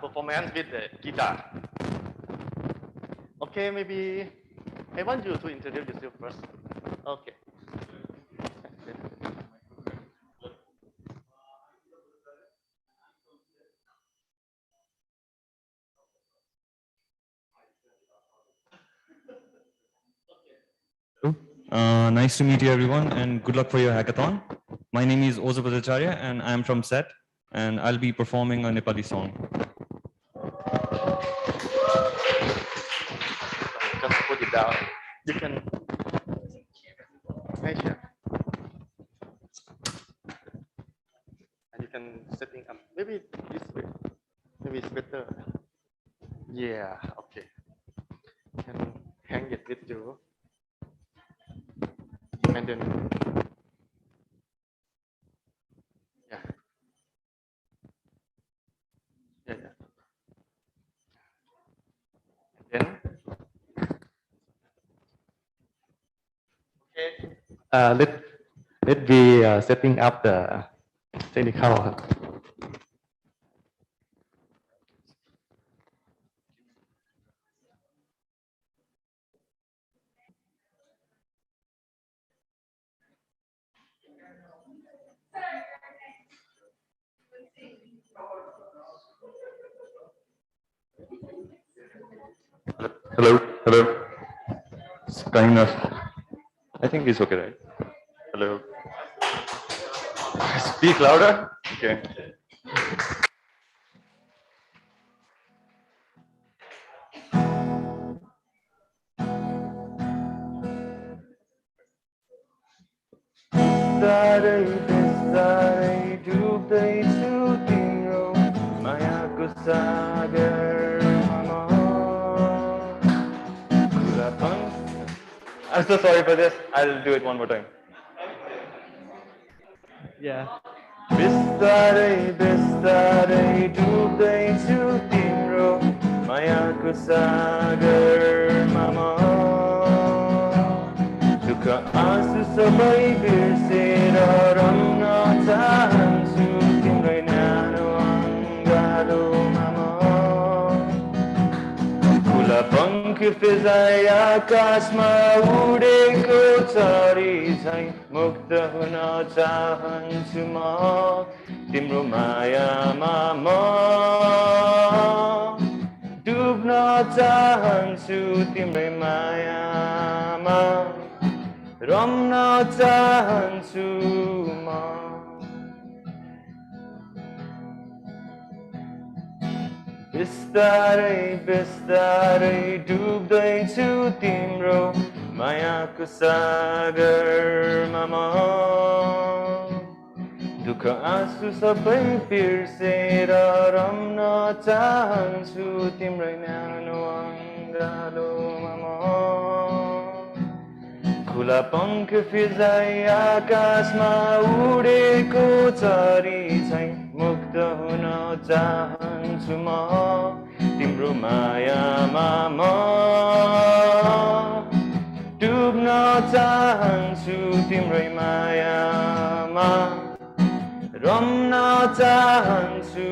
performance with the guitar. Okay, maybe I want you to introduce yourself first. Okay. Nice to meet you everyone and good luck for your hackathon. My name is Oza Bhattacharya and I am from SET and I'll be performing a Nepali song. Just put it down. You can measure. And you can setting up. Maybe this way. Maybe it's better. Yeah, okay. You can hang it with you. And then yeah. And then okay. Let be setting up the technical. Hello. It's kind of, I think it's okay, right? Hello. Speak louder. Okay. I'm so sorry for this. I'll do it one more time. Yeah. Bistarai, bistarai, dubdai su timro, mayaku sagar mama. Duka asu sabai birsera ramna tahan suke. फिजाइ आकाशमा उडेको चरी झैँ मुक्त हुन चाहन्छु म तिम्रो मायामा म डुब्न चाहन्छु तिम्रै मायामा रम्न चाहन्छु म बिस्तारै बिस्तारै डुब्दैछु तिम्रो मायाको सागरमा म दुःख आँसु सबै बिर्सेर रम्न चाहन्छु तिम्रै न्यानो अङ्गालोमा म खुला पङ्ख फिजाइ आकाशमा उडेको चरी झैँ मुक्त हुन चाहन्छु म तिम्रो मायामा म डुब्न चाहन्छु तिम्रै मायामा रम्न चाहन्छु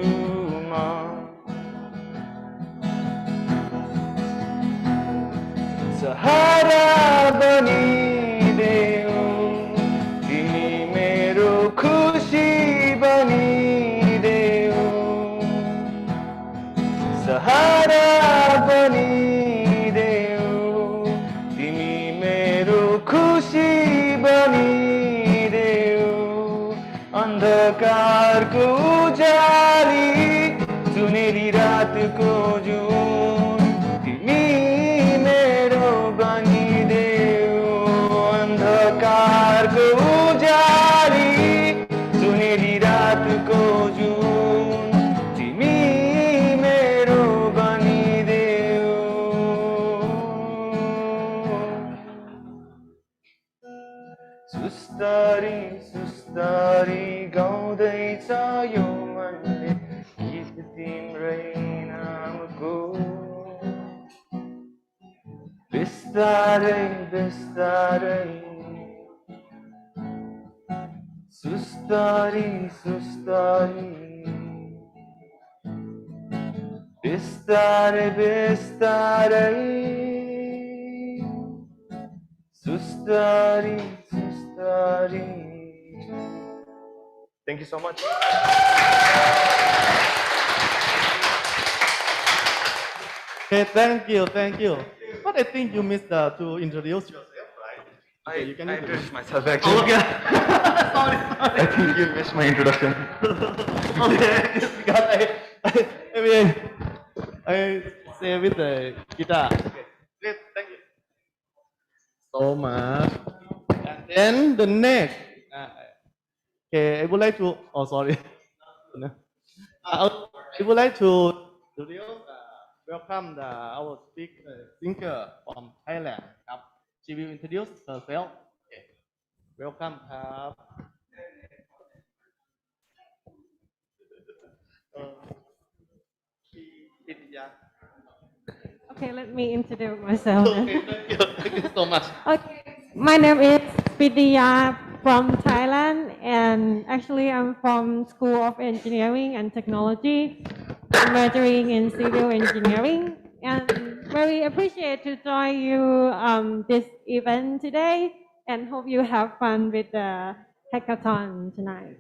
म सहारा बनिदेऊ तिमी मेरो खुसी बनिदेऊ सहारा बनिदेऊ तिमी मेरो खुसी बनिदेऊ अन्धकारको उजाली सुनेली रातको जुन तिमी मेरो बनिदेऊ अन्धकारको उजाली सुनेली रातको जुन तिमी मेरो बनिदेऊ सुस्तरी सुस्तरी गाउँदैछ यो मनले गीत तिम्रै नामको बिस्तारै बिस्तारै सुस्तरी सुस्तरी बिस्तारै बिस्तारै सुस्तरी सुस्तरी Thank you so much. Okay, thank you, thank you. But I think you missed to introduce yourself, right? Okay, you can introduce introduce myself actually. Oh, okay. Sorry, I think you missed my introduction. okay, because I mean, I say with the guitar. Okay, great, thank you so much. And then the next, okay, I would like to. Oh, sorry. I would like to welcome our singer from Thailand. ครับ She will introduce herself. Okay. Welcome ครับ Okay, let me introduce myself. Okay, thank you so much. Okay, my name is Pidiya from Thailand, and actually I'm from School of Engineering and Technology, majoring in civil engineering, and very appreciate to join you this event today, and hope you have fun with the hackathon tonight.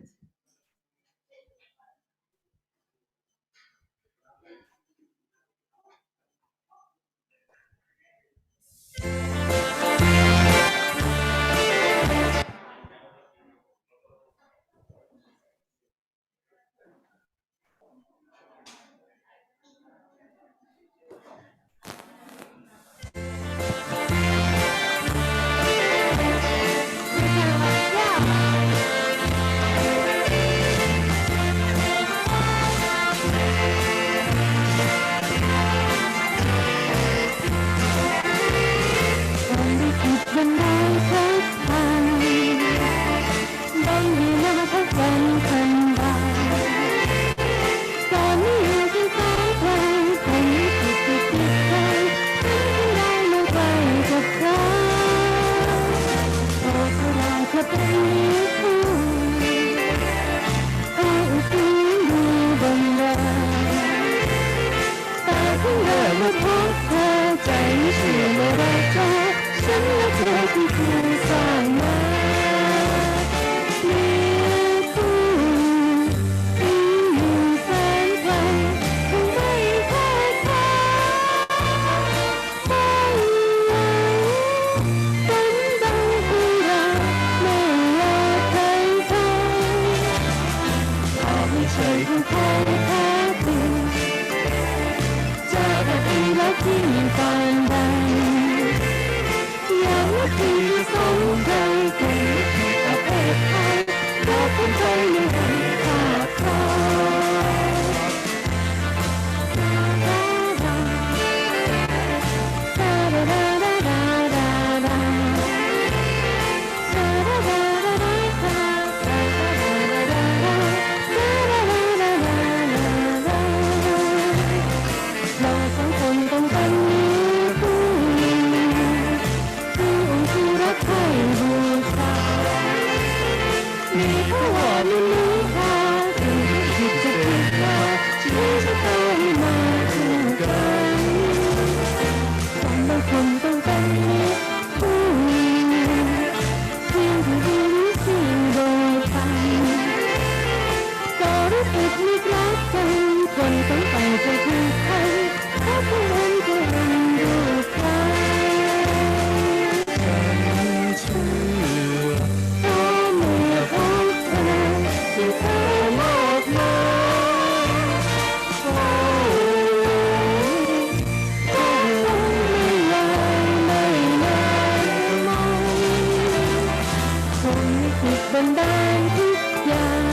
งลิขิตบันดาลทุกอย่าง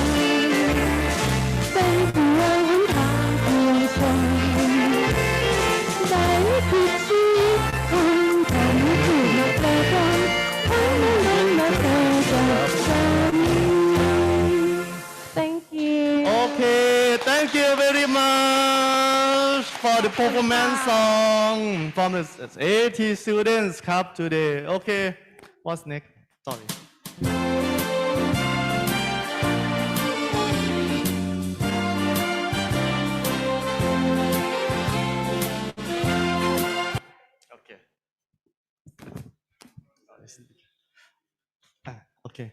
เป็นผู้วางหนทางปวงชนได้ลิขิตชีวิตคนทำให้ผู้มาเจอกันทั้งนั้นมาเจอกับฉัน Thank you Okay, thank you very much for the performance song from the 80 students club today. Okay, what's next? Sorry. Okay. Okay.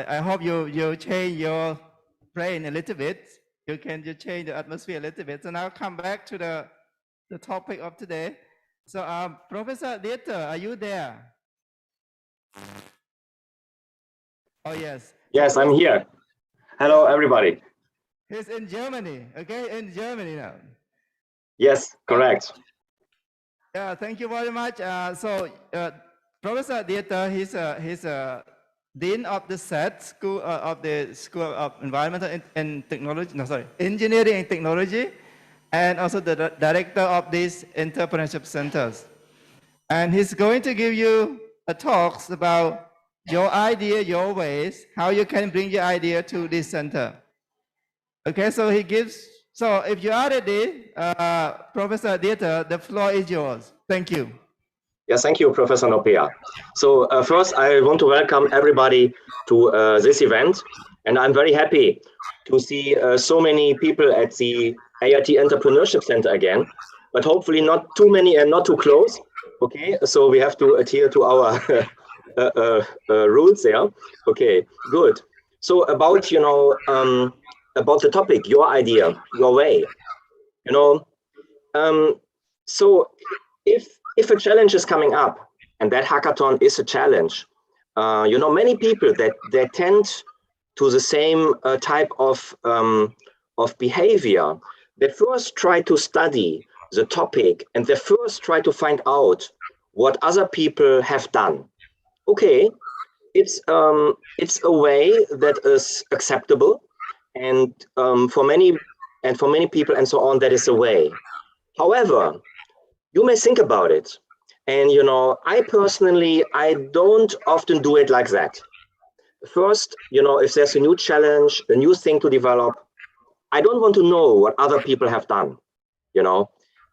I hope you change your brain a little bit. You change the atmosphere a little bit. So now come back to the topic of today. So Professor Dieter, are you there? Oh yes. Yes, I'm here. Hello, everybody. He's in Germany. Okay, in Germany now. Yes, correct. Yeah, thank you very much. Professor Dieter, he's a dean of the SET School of the School of Environmental and Technology. No, sorry, Engineering and Technology, and also the director of these entrepreneurship centers. And he's going to give you a talks about your idea, your ways, how you can bring your idea to this center. Okay, so he gives. So if you are ready, Professor Dieter, the floor is yours. Thank you. Yes, thank you, Professor Nopea. So first, I want to welcome everybody to this event, and I'm very happy to see so many people at the AIT Entrepreneurship Center again, but hopefully not too many and not too close. Okay, so we have to adhere to our rules there. Okay, good. So about about the topic, your idea, your way. So if a challenge is coming up, and that hackathon is a challenge, many people that tend to the same type of behavior. They first try to study the topic, and they first try to find out what other people have done. Okay, it's a way that is acceptable, and for many people and so on, that is a way. However, you may think about it, and I personally, I don't often do it like that. First, if there's a new challenge, a new thing to develop, I don't want to know what other people have done.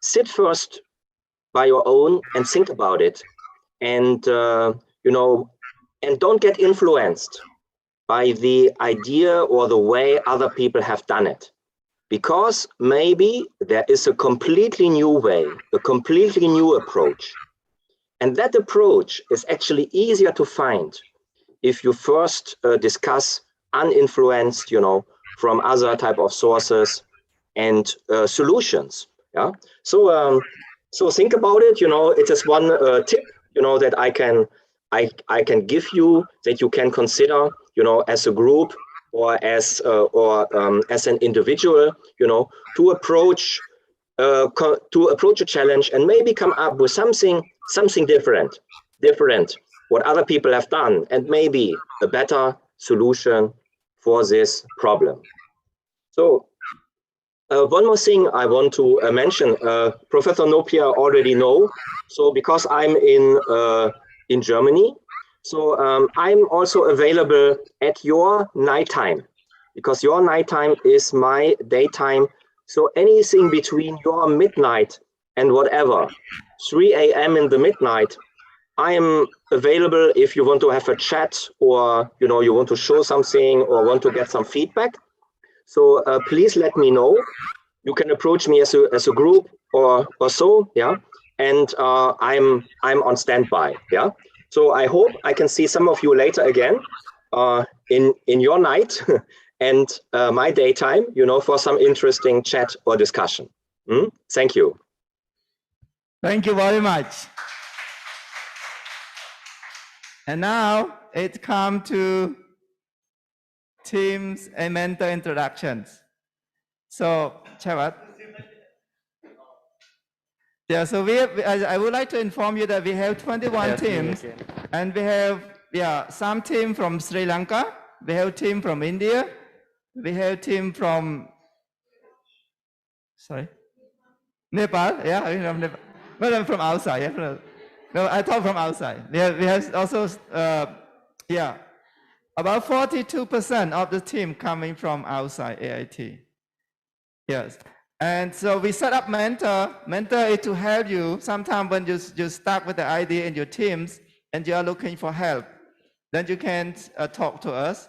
Sit first by your own and think about it, and and don't get influenced by the idea or the way other people have done it. Because maybe there is a completely new way, a completely new approach. And that approach is actually easier to find if you first discuss uninfluenced, from other type of sources and solutions. Yeah. So think about it. It is one tip, that I can give you, that you can consider, as a group or as an individual, to approach a challenge and maybe come up with something different what other people have done, and maybe a better solution for this problem. So one more thing I want to mention, Professor Nopea already know. So because I'm in Germany, so I'm also available at your nighttime, because your nighttime is my daytime. So anything between your midnight and whatever, 3 a.m. in the midnight, I am available if you want to have a chat, or you want to show something or want to get some feedback. So please let me know. You can approach me as a group or so, yeah. And I'm on standby, yeah. So I hope I can see some of you later again in your night and my daytime, for some interesting chat or discussion. Thank you. Thank you very much. And now it comes to teams and mentor introductions. So, Chavat, Yeah, so I would like to inform you that we have 21 Yes, me teams, again. and we have some team from Sri Lanka, we have team from India, we have team from Nepal. Yeah, I mean from Nepal. Well, I'm from outside. Yeah, no, I talk from outside. We have also about 42% of the team coming from outside AIT. Yes. And so we set up mentor. Mentor is to help you sometime when you stuck with the idea in your teams and you are looking for help. Then you can talk to us.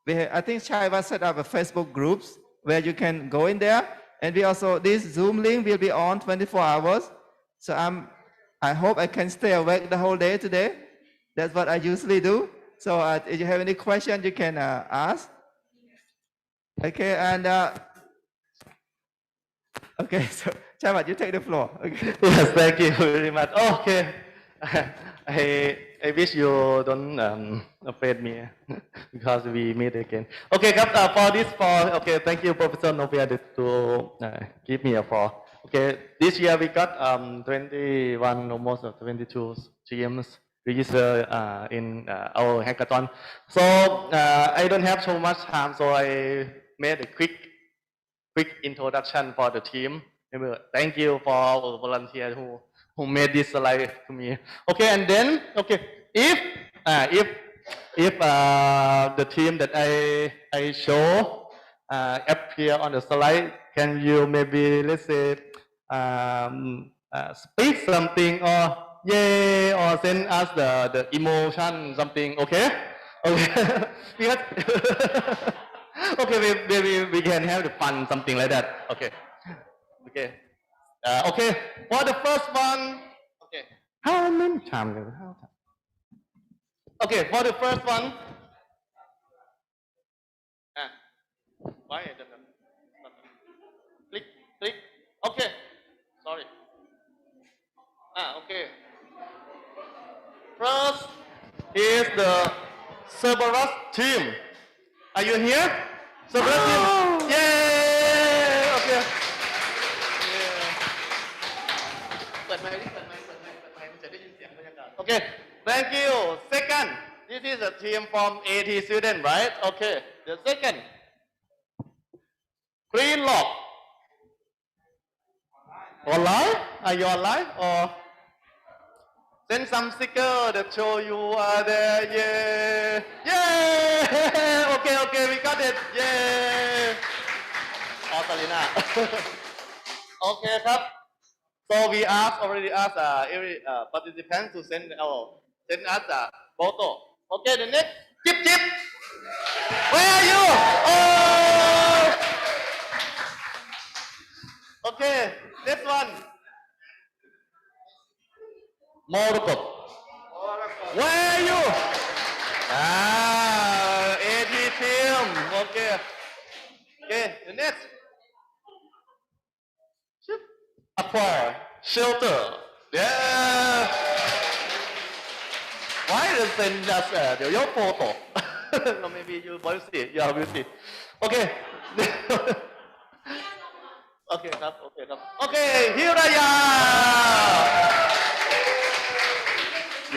I think Shaiva set up a Facebook groups where you can go in there. And we also, this Zoom link will be on 24 hours. So I hope I can stay awake the whole day today. That's what I usually do. So if you have any question, you can ask. Okay, and okay, so Chava, you take the floor. Okay. Yes, thank you very much. Okay, I wish you don't afraid me because we meet again. Okay, okay, thank you, Professor Novia, to give me a floor. Okay, this year we got 21, almost 22 teams registered in our hackathon. So I don't have so much time, so I made a quick introduction for the team. Thank you for our volunteers who made this slide to me. Okay, and then if the team that I show appear on the slide, can you maybe let's say speak something or yay or send us the emotion something? Okay, okay, because okay, maybe we can have the fun, something like that. Okay. Okay. Okay. For the first one, okay. How many times? Okay. For the first one. Why I don't know? Click. Click. Okay. Sorry. Okay. First is the Cerberus team. Are you here? Cerberus team. Yay! Okay. Okay, thank you. Second, this is a team from AT student, right? Okay, the second, Green Lock. Online? Are you online? Or send some sticker that show you are there. Yeah, yeah. Okay, we got it. Yeah. Oh, Salina. Okay,ครับ. So we already asked every participant to send us a photo. Okay, the next, Chip. Where are you? Oh! Okay, next one. Morocco. Where are you? AT team. Okay. Okay, the next. Acquire. Shelter. Yeah. Why does send us your photo? Or maybe you will see. Yeah, we'll see. Okay. Okay,ครับ. Okay, here I am.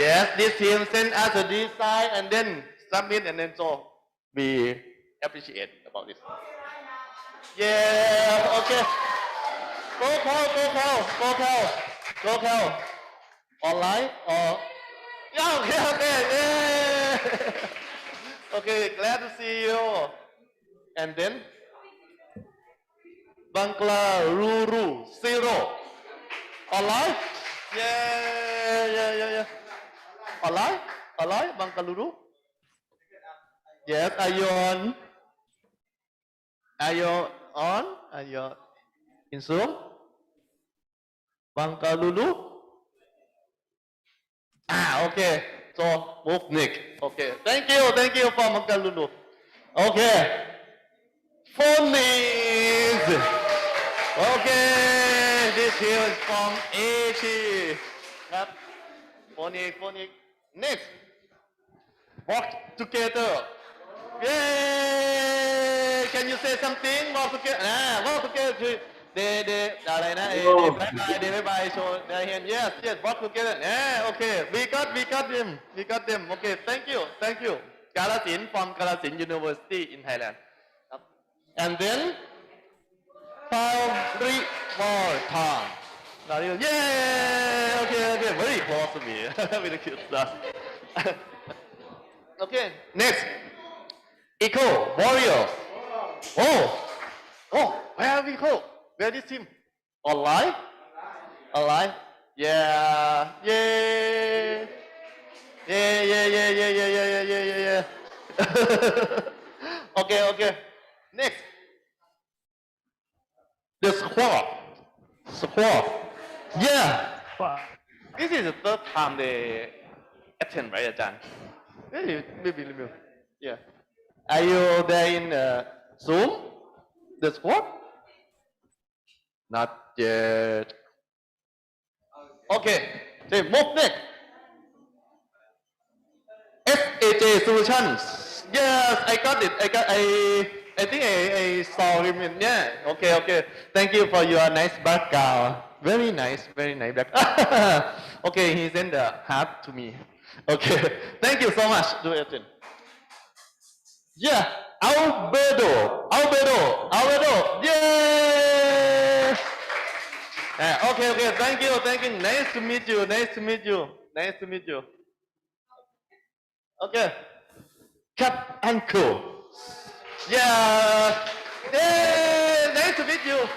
Yes, this team send us a design and then submit, and then so we appreciate about this. Yeah, okay. Go call. Online or yeah, okay. Yeah. Okay, glad to see you. And then Bangalore 0. Online? Yeah. Online, Bangalore? Yes, are you on? Are you in Zoom? Bangalore? Okay. So, move Nick. Okay. Thank you for Bangalore. Okay. Phonies. Okay. This here is from AT. Yep. Phonic. Next. Walk together. Yay! Can you say something? Walk together. Walk together. อะไรนะthey bye bye show their hand yes work together okay we got them okay thank you Kalasin from Kalasin University in Thailand and then found 3 more times yeah okay very close to me with the cute stuff okay next Eco Warriors where are we go where is team online yeah okay next the squad yeah this is the third time they attend right Ajahn maybe yeah are you there in Zoom the squad not yet okay then move next SAJ Solutions. Yes, I got it. I think I saw him in yeah. Okay. Thank you for your nice background. Very nice background. Okay, he sent the heart to me. Okay. Thank you so much. Do it. Yeah. Albedo. Yeah. Okay. Thank you. Nice to meet you. Okay. Cut and cool. Yeah. Nice to meet you.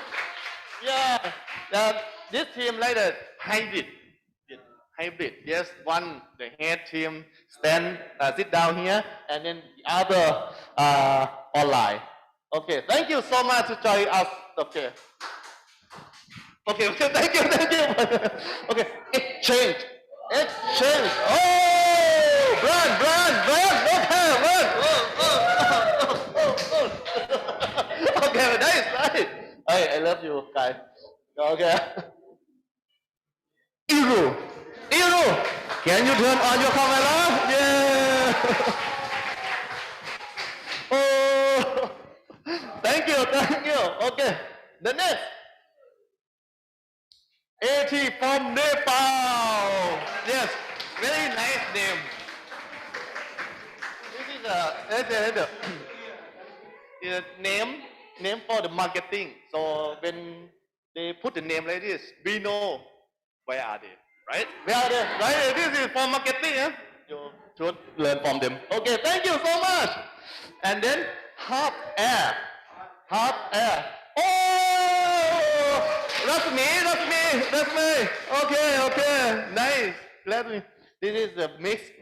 Yeah. This team like a hybrid. Yes, one the head team sit down here, and then the other online. Okay. Thank you so much to join us. Okay. Thank you. Okay. Exchange. Oh, run. Okay, run. Okay, nice. Hey, I love you guys. Okay. Iru, can you turn on your camera? Yeah. Oh, thank you. Okay, the next. AT from Nepal. Yes, very nice name. This is a name for the marketing. So when they put the name like this, we know where are they, right? Where are they? Right? This is for marketing. You should learn from them. Okay, thank you so much. And then hot air. Oh, that's me. Okay, nice. Let me. This is a mixed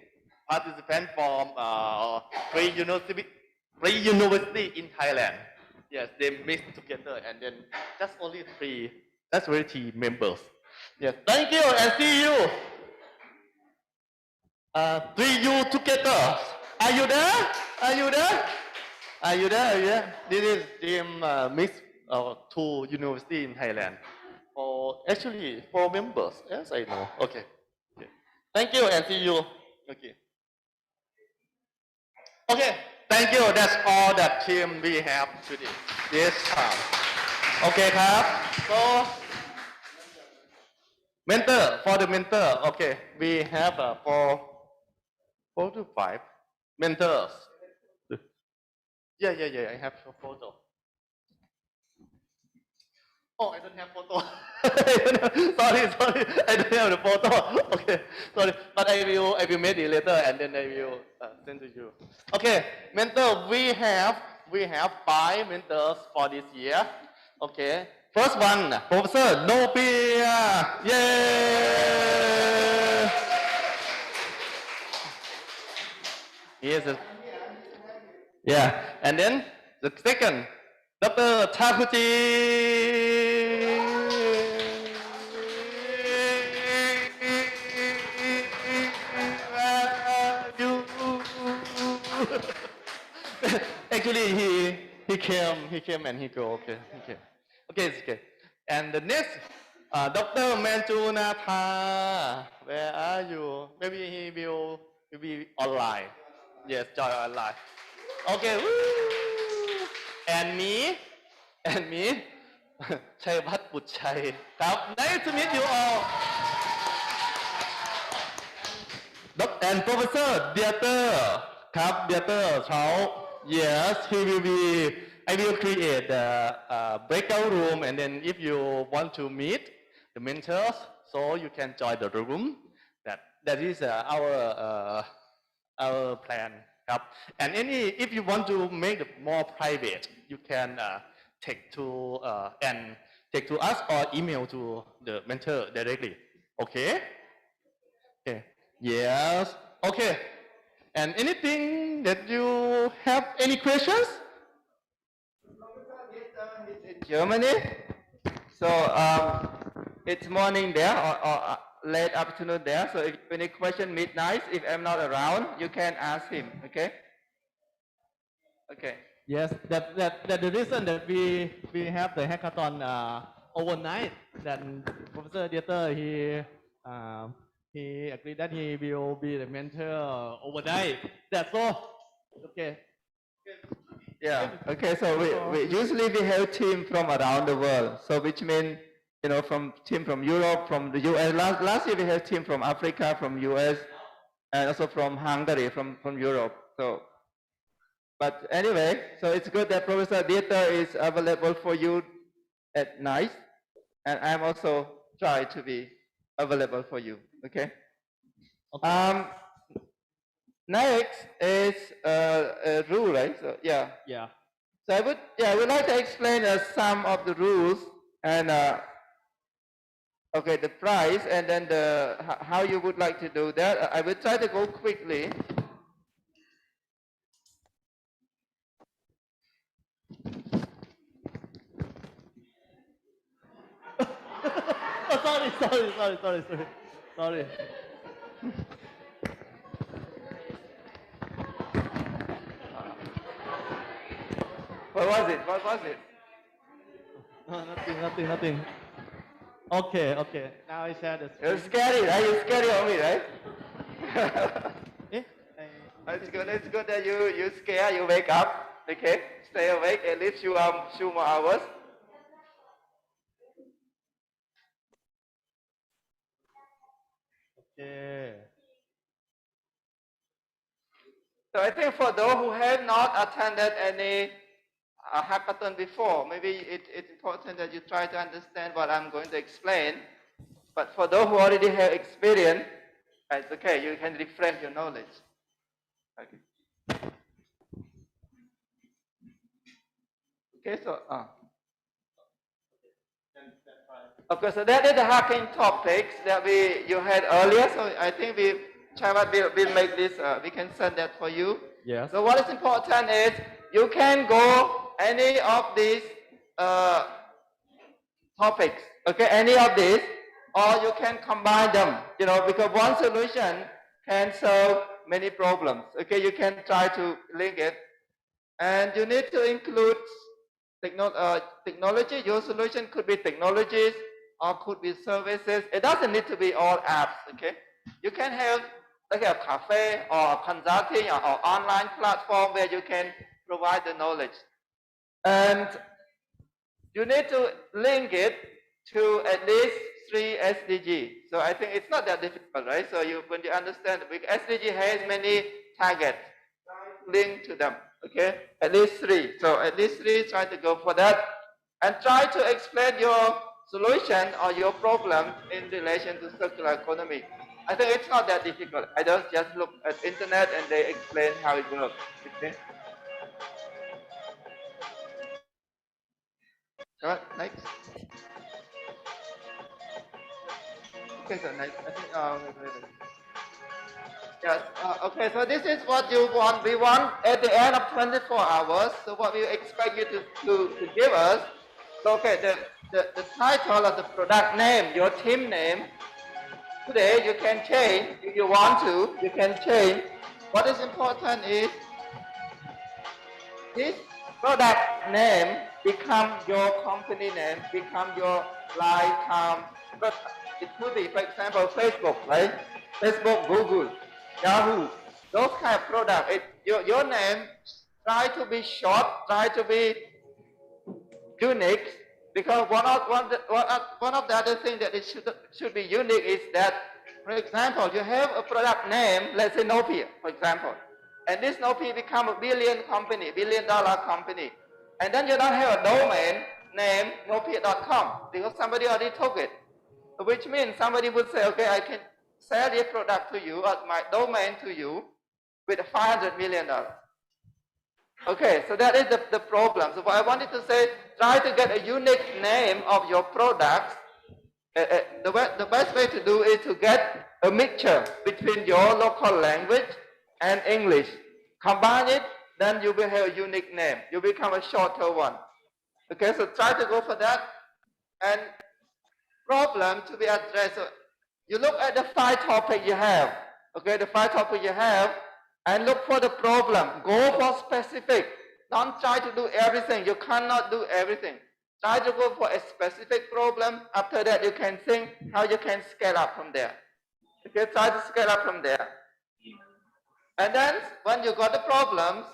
participant from pre-university in Thailand. Yes, they mixed together and then just only 3. That's really 3 members. Yes, thank you and see you. 3U together. Are you there? This is team mixed 2 university in Thailand. Actually 4 members. Yes, I know. Okay. Thank you and see you. Okay. Thank you. That's all that team we have today. This time. Okay,ครับ. So for the mentor. Okay, we have 4 to 5 mentors. Yeah. I have a photo. Oh, I don't have photo. Sorry. I don't have the photo. Okay, sorry. But I will make it later and then I will send to you. Okay, mentor. We have 5 mentors for this year. Okay. First one, Professor Nopia. Yay! Yes. Yeah. And then the second, Dr. Takuchi. Actually, he came and he go. Okay. It's okay. And the next, Dr. Manjunatha, where are you? Maybe he will be online. Yes, join online. Okay. Woo! And me. ชัยวัฒน์บุตรชัยครับ Nice to meet you all and Professor Dieter ครับ Dieter เขา Yes he will be I will create the breakout room and then if you want to meet the mentors so you can join the room that is our plan ครับ and if you want to make it more private you can take to us or email to the mentor directly okay yes okay and anything that you have any questions in Germany. So it's morning there or late afternoon there. So if you have any question midnight, if I'm not around, you can ask him. Okay. Okay. Yes, that the reason that we have the hackathon overnight. That Professor Dieter he agreed that he will be the mentor overnight. That's all. Okay. Yeah. Okay. So we usually we have team from around the world. So which means from team from Europe, from the US. Last year we had team from Africa, from US, and also from Hungary, from Europe. So. But anyway, so it's good that Professor Dieter is available for you at night, and I'm also try to be available for you. Okay. Next is a rule, right? So yeah. Yeah. So I would like to explain some of the rules and okay, the price and then how you would like to do that. I will try to go quickly. Sorry. What was it? No, nothing. Okay. Now I share the screen. You're scary, right? You're scary of me, right? Eh? It's good that you scare, you wake up, okay? Stay awake at least 2 more hours. Okay. So I think for those who have not attended any hackathon before, maybe it's important that you try to understand what I'm going to explain. But for those who already have experience, it's okay, you can refresh your knowledge. Okay. Okay, so okay, so that is the hacking topics that you had earlier. So I think Chaivat will make this. We can send that for you. Yes. So what is important is you can go any of these topics. Okay, any of these, or you can combine them. Because one solution can solve many problems. Okay, you can try to link it, and you need to include technology. Your solution could be technologies or could be services. It doesn't need to be all apps. Okay, you can have like a cafe or consulting or online platform where you can provide the knowledge, and you need to link it to at least 3 SDG. So I think it's not that difficult, right? So when you understand, because SDG has many targets, link to them. Okay, at least 3. So at least 3, try to go for that, and try to explain your solution or your problem in relation to circular economy. I think it's not that difficult. I just look at internet and they explain how it works. Okay. All right, next. Okay, so next. I think. Wait. Yes. Okay, so this is what you want. We want at the end of 24 hours. So what we expect you to give us. So, okay, the title of the product name, your team name. Today you can change if you want to. You can change. What is important is this product name become your company name, become your lifetime. But it could be, for example, Facebook, right? Facebook, Google, Yahoo, those kind of product. Your name try to be short, try to be unique, Because one of the other things that it should be unique is that, for example, you have a product name, let's say Nokia, for example, and this Nokia become a billion dollar company, and then you don't have a domain name Nokia.com because somebody already took it, which means somebody would say, okay, I can sell this product to you or my domain to you with $500 million. Okay, so that is the problem. So what I wanted to say, try to get a unique name of your products. The best way to do is to get a mixture between your local language and English. Combine it, then you will have a unique name. You become a shorter one. Okay, so try to go for that. And problem to be addressed. So you look at the 5 topics you have. Okay, the 5 topics you have, and look for the problem. Go for specific. Don't try to do everything. You cannot do everything. Try to go for a specific problem. After that, you can think how you can scale up from there. Okay, try to scale up from there. And then when you got the problems,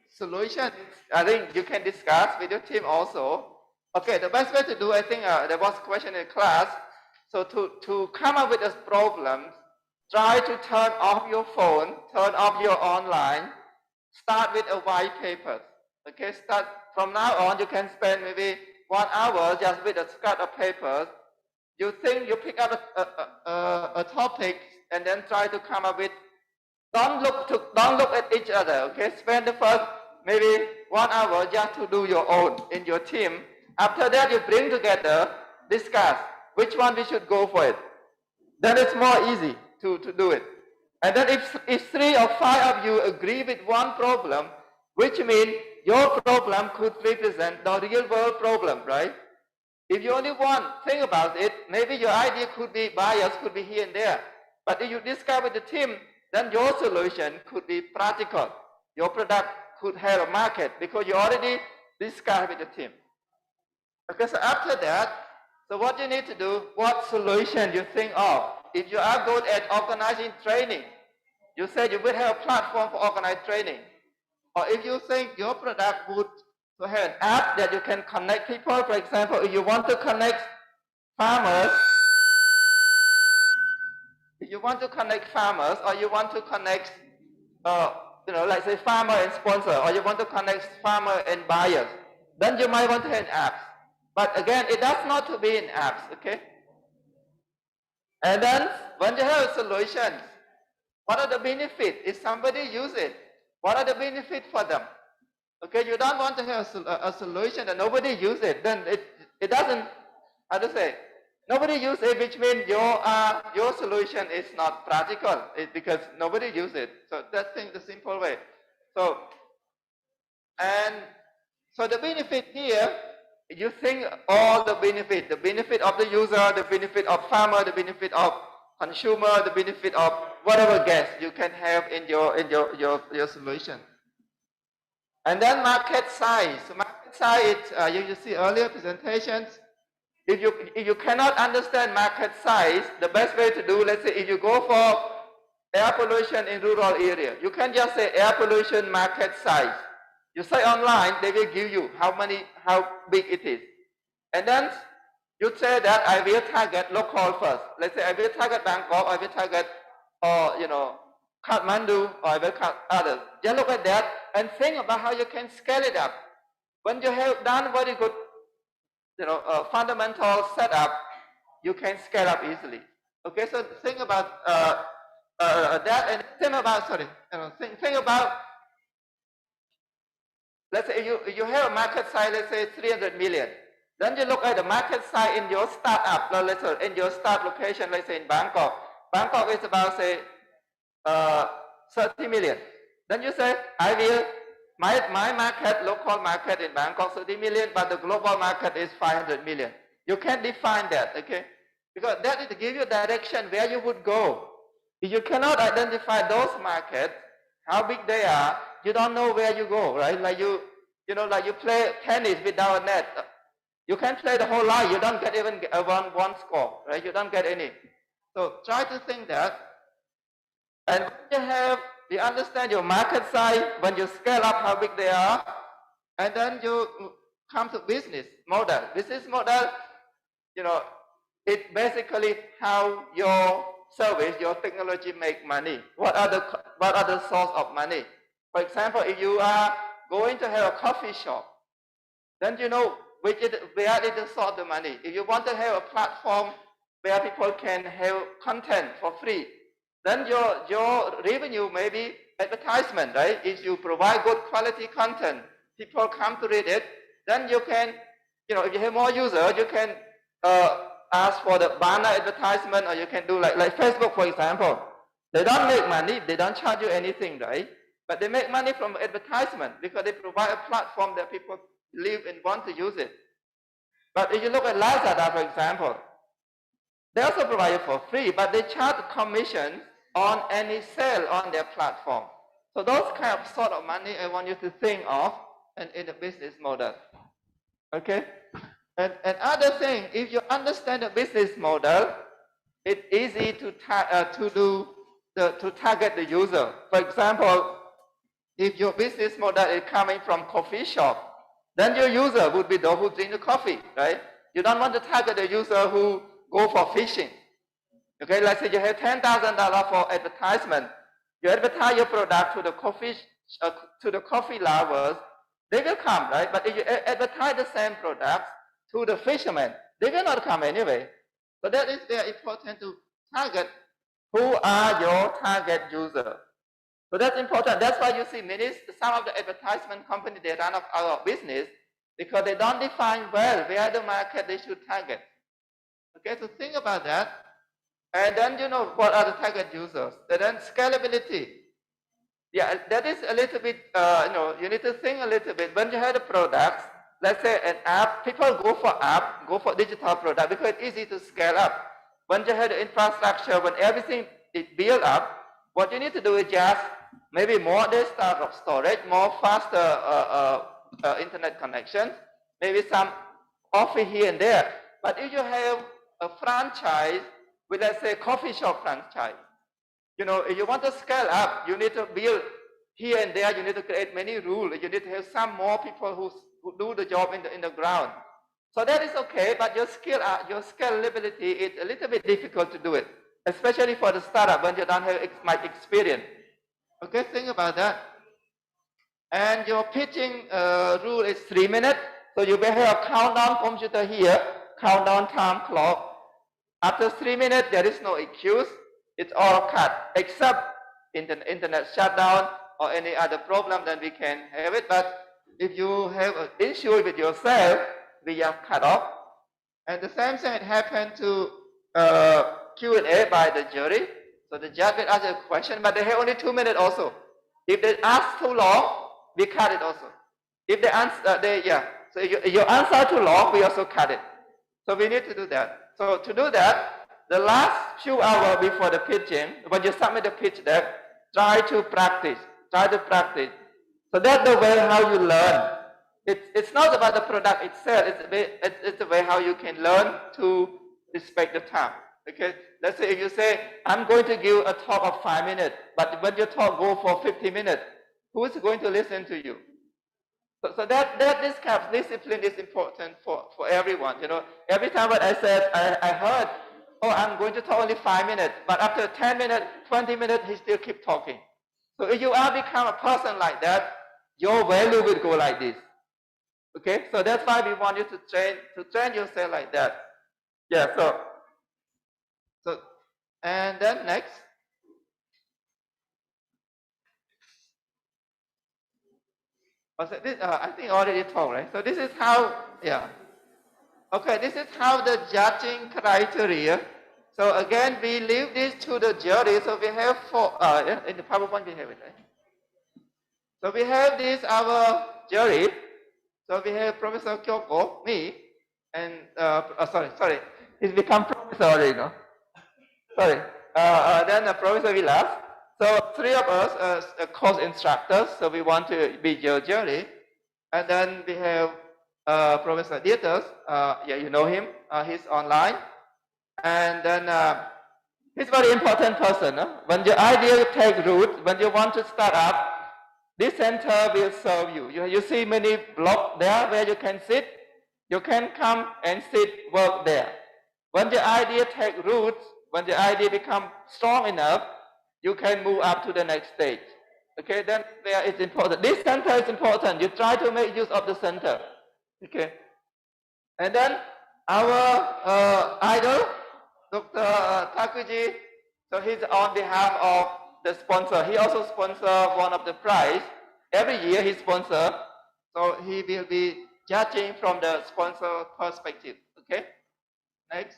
solutions, I think you can discuss with your team also. Okay, the best way to do, I think there was a question in class. So to come up with those problems, try to turn off your phone, turn off your online, start with a white paper. Okay, start from now on, you can spend maybe 1 hour just with a scrap of paper. You think you pick up a topic and then try to come up with, don't look at each other, okay? Spend the first maybe 1 hour just to do your own in your team. After that, you bring together, discuss which one we should go for it. Then it's more easy to do it. And then if 3 or 5 of you agree with one problem, which means your problem could represent the real world problem, right? If you only think about it, maybe your idea could be biased, could be here and there. But if you discuss with the team, then your solution could be practical. Your product could have a market because you already discussed with the team. Okay, so after that, so what you need to do, what solution you think of? If you are good at organizing training, you say you will have a platform for organized training. Or if you think your product would have an app that you can connect people, for example, if you want to connect farmers, or you want to connect, like say farmer and sponsor, or you want to connect farmer and buyers, then you might want to have an app. But again, it does not to be in apps, okay? And then when you have a solution, what are the benefits? If somebody uses it, what are the benefits for them? Okay, you don't want to have a solution that nobody uses it, then it doesn't, how to say, nobody uses it, which means your solution is not practical, because nobody uses it. So that's the simple way. So the benefit here, you think all the benefit of the user, the benefit of farmer, the benefit of consumer, the benefit of whatever guest you can have in your solution. And then market size. So market size, you see earlier presentations. If you cannot understand market size, the best way to do, let's say if you go for air pollution in rural area, you can just say air pollution market size. You say online, they will give you how big it is. And then you say that I will target local first. Let's say I will target Bangkok, I will target, Kathmandu, or I will target others. Just look at that and think about how you can scale it up. When you have done very good, fundamental setup, you can scale up easily. Okay, so think about that, and think about, let's say you have a market size, let's say 300 million. Then you look at the market size in your startup, let's say in your start location, let's say in Bangkok. Bangkok is about, say, 30 million. Then you say, my market, local market in Bangkok, 30 million, but the global market is 500 million. You can define that, okay? Because that is to give you direction where you would go. If you cannot identify those markets, how big they are, you don't know where you go, right? Like you play tennis without a net. You can play the whole life, you don't get even one score, right? You don't get any. So try to think that. And when you understand your market size, when you scale up how big they are, and then you come to business model. Business model, it basically how your service, your technology make money. What are the source of money? For example, if you are going to have a coffee shop, then you know where is the source of the money. If you want to have a platform where people can have content for free, then your revenue may be advertisement, right? If you provide good quality content, people come to read it, then you can, if you have more users, you can ask for the banner advertisement, or you can do like Facebook, for example. They don't make money, they don't charge you anything, right? But they make money from advertisement because they provide a platform that people live and want to use it. But if you look at Lazada, for example, they also provide it for free, but they charge commission on any sale on their platform. So those kind of sort of money I want you to think of in the business model. Okay? And other thing, if you understand the business model, it's easy to target the user. For example, if your business model is coming from coffee shop, then your user would be those who drink the coffee, right? You don't want to target the user who go for fishing. Okay, let's say you have $10,000 for advertisement. You advertise your product to the coffee lovers, they will come, right? But if you advertise the same product to the fishermen, they will not come anyway. So that is very important to target who are your target users. So that's important. That's why you see some of the advertisement companies, they run out of business because they don't define well where the market they should target. Okay, so think about that. And then what are the target users? And then scalability. Yeah, that is a little bit, you need to think a little bit. When you have the products, let's say an app, people go for digital product because it's easy to scale up. When you have the infrastructure, when everything is built up, what you need to do is just maybe more desktop of storage, more faster internet connections, maybe some office here and there. But if you have a franchise with, let's say, coffee shop franchise, if you want to scale up, you need to build here and there. You need to create many rules. You need to have some more people who do the job in the ground. So that is okay, but your scalability is a little bit difficult to do it, especially for the startup when you don't have much experience. Okay, think about that. And your pitching rule is 3 minutes. So you will have a countdown computer here, countdown time clock. After 3 minutes, there is no excuse. It's all cut, except internet shutdown or any other problem, then we can have it. But if you have an issue with yourself, we just cut off. And the same thing happened to Q&A by the jury. So the judge will ask a question, but they have only 2 minutes also. If they ask too long, we cut it also. If they answer, so if your answer too long, we also cut it. So we need to do that. So to do that, the last few hours before the pitching, when you submit the pitch deck, try to practice. So that's the way how you learn. It's not about the product itself. It's the way how you can learn to respect the time. Okay, let's say if you say, I'm going to give a talk of 5 minutes, but when your talk go for 50 minutes, who is going to listen to you? So this kind of discipline is important for everyone. Every time what I said, I heard, oh, I'm going to talk only 5 minutes, but after 10 minutes, 20 minutes, he still keep talking. So if you are become a person like that, your value will go like this. Okay, so that's why we want you to train yourself like that. Yeah, so and then next. I think I already talked, right? So this is how, okay, this is how the judging criteria. So again, we leave this to the jury. So we have in the PowerPoint we have it, right? So we have this, our jury. So we have Professor Kyoko, me, and, sorry, he's become professor already, no? Sorry. Then Professor Vilas. So 3 of us as course instructors, so we want to be your jury. And then we have Professor Dieter, you know him, he's online. And then he's a very important person. When your idea take root, when you want to start up, This center will serve you. You see many blocks there where you can sit. You can come and sit, work there. When the idea take roots, when the idea become strong enough, you can move up to the next stage. Okay, then where it's important. This center is important. You try to make use of the center. Okay. And then our idol, Dr. Takuji, so he's on behalf of the sponsor. He also sponsor one of the prize. Every year he sponsor. So he will be judging from the sponsor perspective. Okay. Next.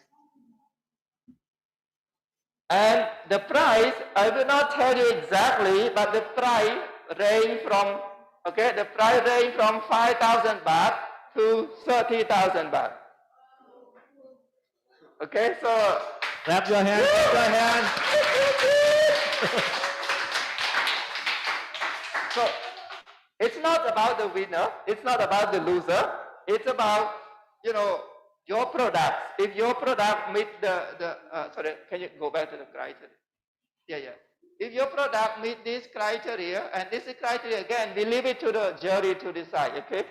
And the price, I will not tell you exactly, but the price range from, okay, the price range from 5,000 baht to 30,000 baht. Okay, so clap your hands, clap your hands. So it's not about the winner, it's not about the loser, it's about, you know, your products. If your product meet sorry, can you go back to the criteria? Yeah. If your product meet this criteria, and this is criteria again, we leave it to the jury to decide, okay?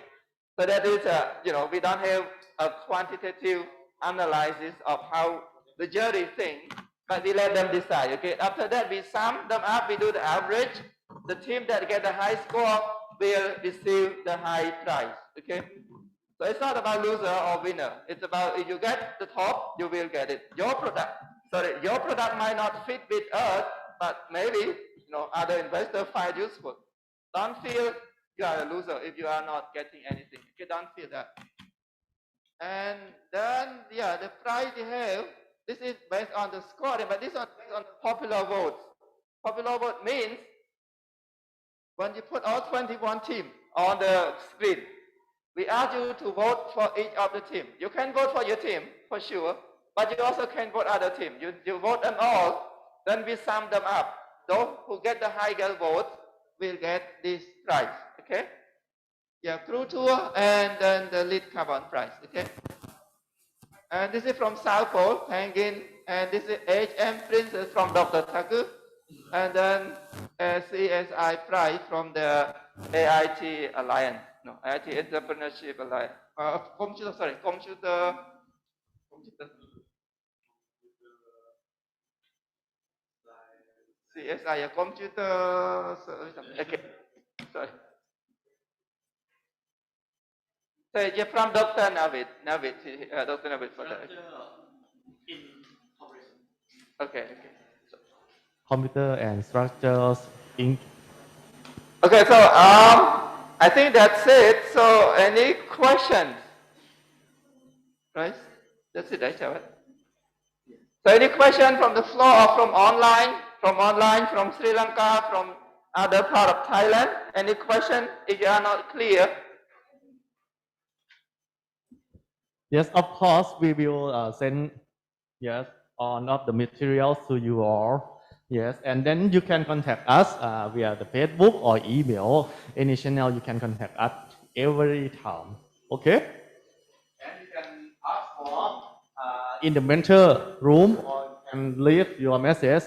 So that is, you know, we don't have a quantitative analysis of how the jury thinks, but we let them decide, okay? After that, we sum them up, we do the average. The team that get the high score will receive the high prize, okay? So it's not about loser or winner. It's about if you get the top, you will get it. Your product might not fit with us, but maybe, you know, other investors find useful. Don't feel you are a loser if you are not getting anything. Okay, don't feel that. And then, yeah, the price you have, this is based on the scoring, but this is based on popular votes. Popular vote means when you put all 21 teams on the screen, we ask you to vote for each of the team. You can vote for your team, for sure, but you also can vote other team. You vote them all, then we sum them up. Those who get the higher votes will get this prize, okay? Yeah, crew tour and then the lead carbon prize, okay? And this is from South Pole, Penguin, and this is HM Princess from Dr. Thakur, and then a CSI prize from the AIT Alliance. No, IT Entrepreneurship Alliance. Computer. CSI, computer. Okay, sorry. So you're from Dr. Navid, Dr. Navid for that. Okay. Computer and structures, Inc. Okay, so I think that's it. So any questions? Right? That's it, right, Chawat? So any question from the floor or from online, from Sri Lanka, from other part of Thailand? Any question if you are not clear? Yes, of course, we will send, yes, all of the materials to you all. Yes, and then you can contact us via the Facebook or email. Any channel you can contact us every time. Okay? And you can ask for in the mentor room, or you can leave your message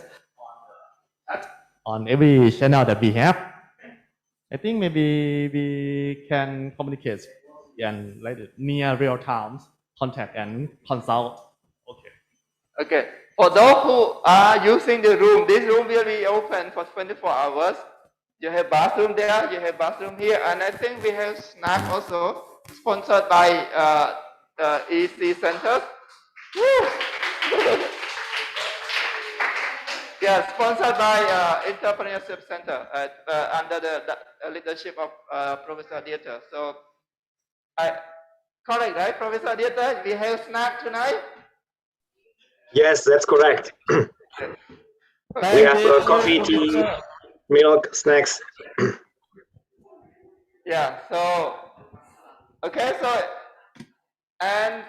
on every channel that we have. I think maybe we can communicate and like near real times, contact and consult. Okay. For those who are using the room, this room will be open for 24 hours. You have bathroom there, you have bathroom here, and I think we have snack also, sponsored by EC Centers. Yeah, sponsored by Entrepreneurship Center under the leadership of Professor Dieter. So, correct, right, Professor Dieter? We have snack tonight. Yes, that's correct. We have coffee, tea, milk, snacks. Yeah, so, okay, so, and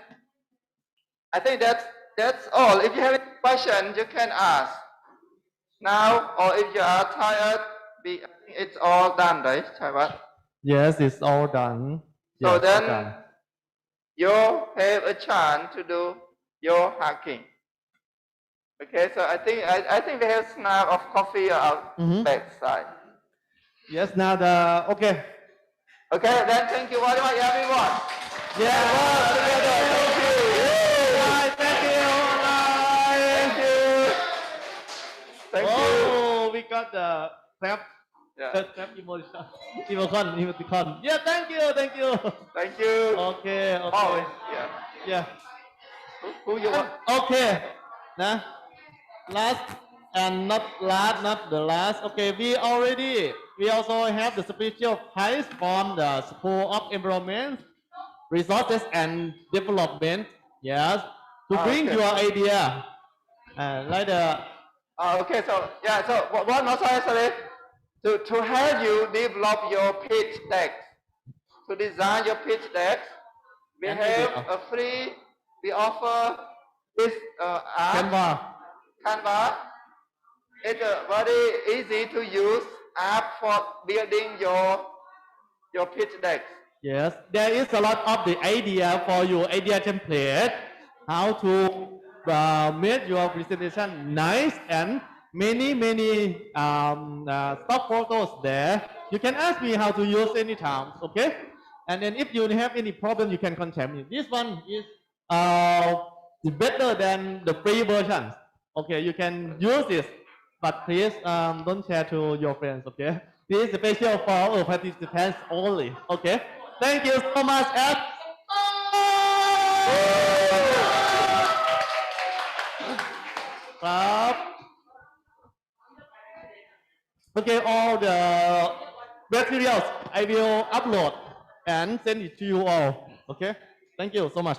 I think that's all. If you have any questions, you can ask now, or if you are tired, it's all done, right, Chaivat? Yes, it's all done. So yes, then done. you have a chance to do your hacking. Okay, so I think we have snack of coffee out backside. Yes, now okay. Okay, then thank you very much, everyone. Yeah, Work together. Thank you. Bye, thank you. Thank you. Thank you. Oh, we got the clap. Yeah. Clap emoticon. Yeah, thank you, thank you. Thank you. Okay, okay. Oh, yeah. Yeah. Who you want? Okay. Nah. Last and not last, not the last. Okay, we also have the special prize from the School of Environment, Resources and Development. Yes, to bring Okay. your idea. Like the Okay, so yeah, so one more time, sorry. To help you develop your pitch deck, to design your pitch deck, we And have maybe, a free, we offer this app, Canva. It's a very easy to use app for building your pitch deck. yes, there is a lot of the idea for your idea template, how to make your presentation nice and many stock photos there. You can ask me how to use anytime, okay? And then if you have any problem, you can contact me. This one is better than the free version. Okay, you can use this, but please don't share to your friends, okay? This is special for our participants only, okay? Thank you so much, Ed. Okay, all the materials I will upload and send it to you all, okay? Thank you so much.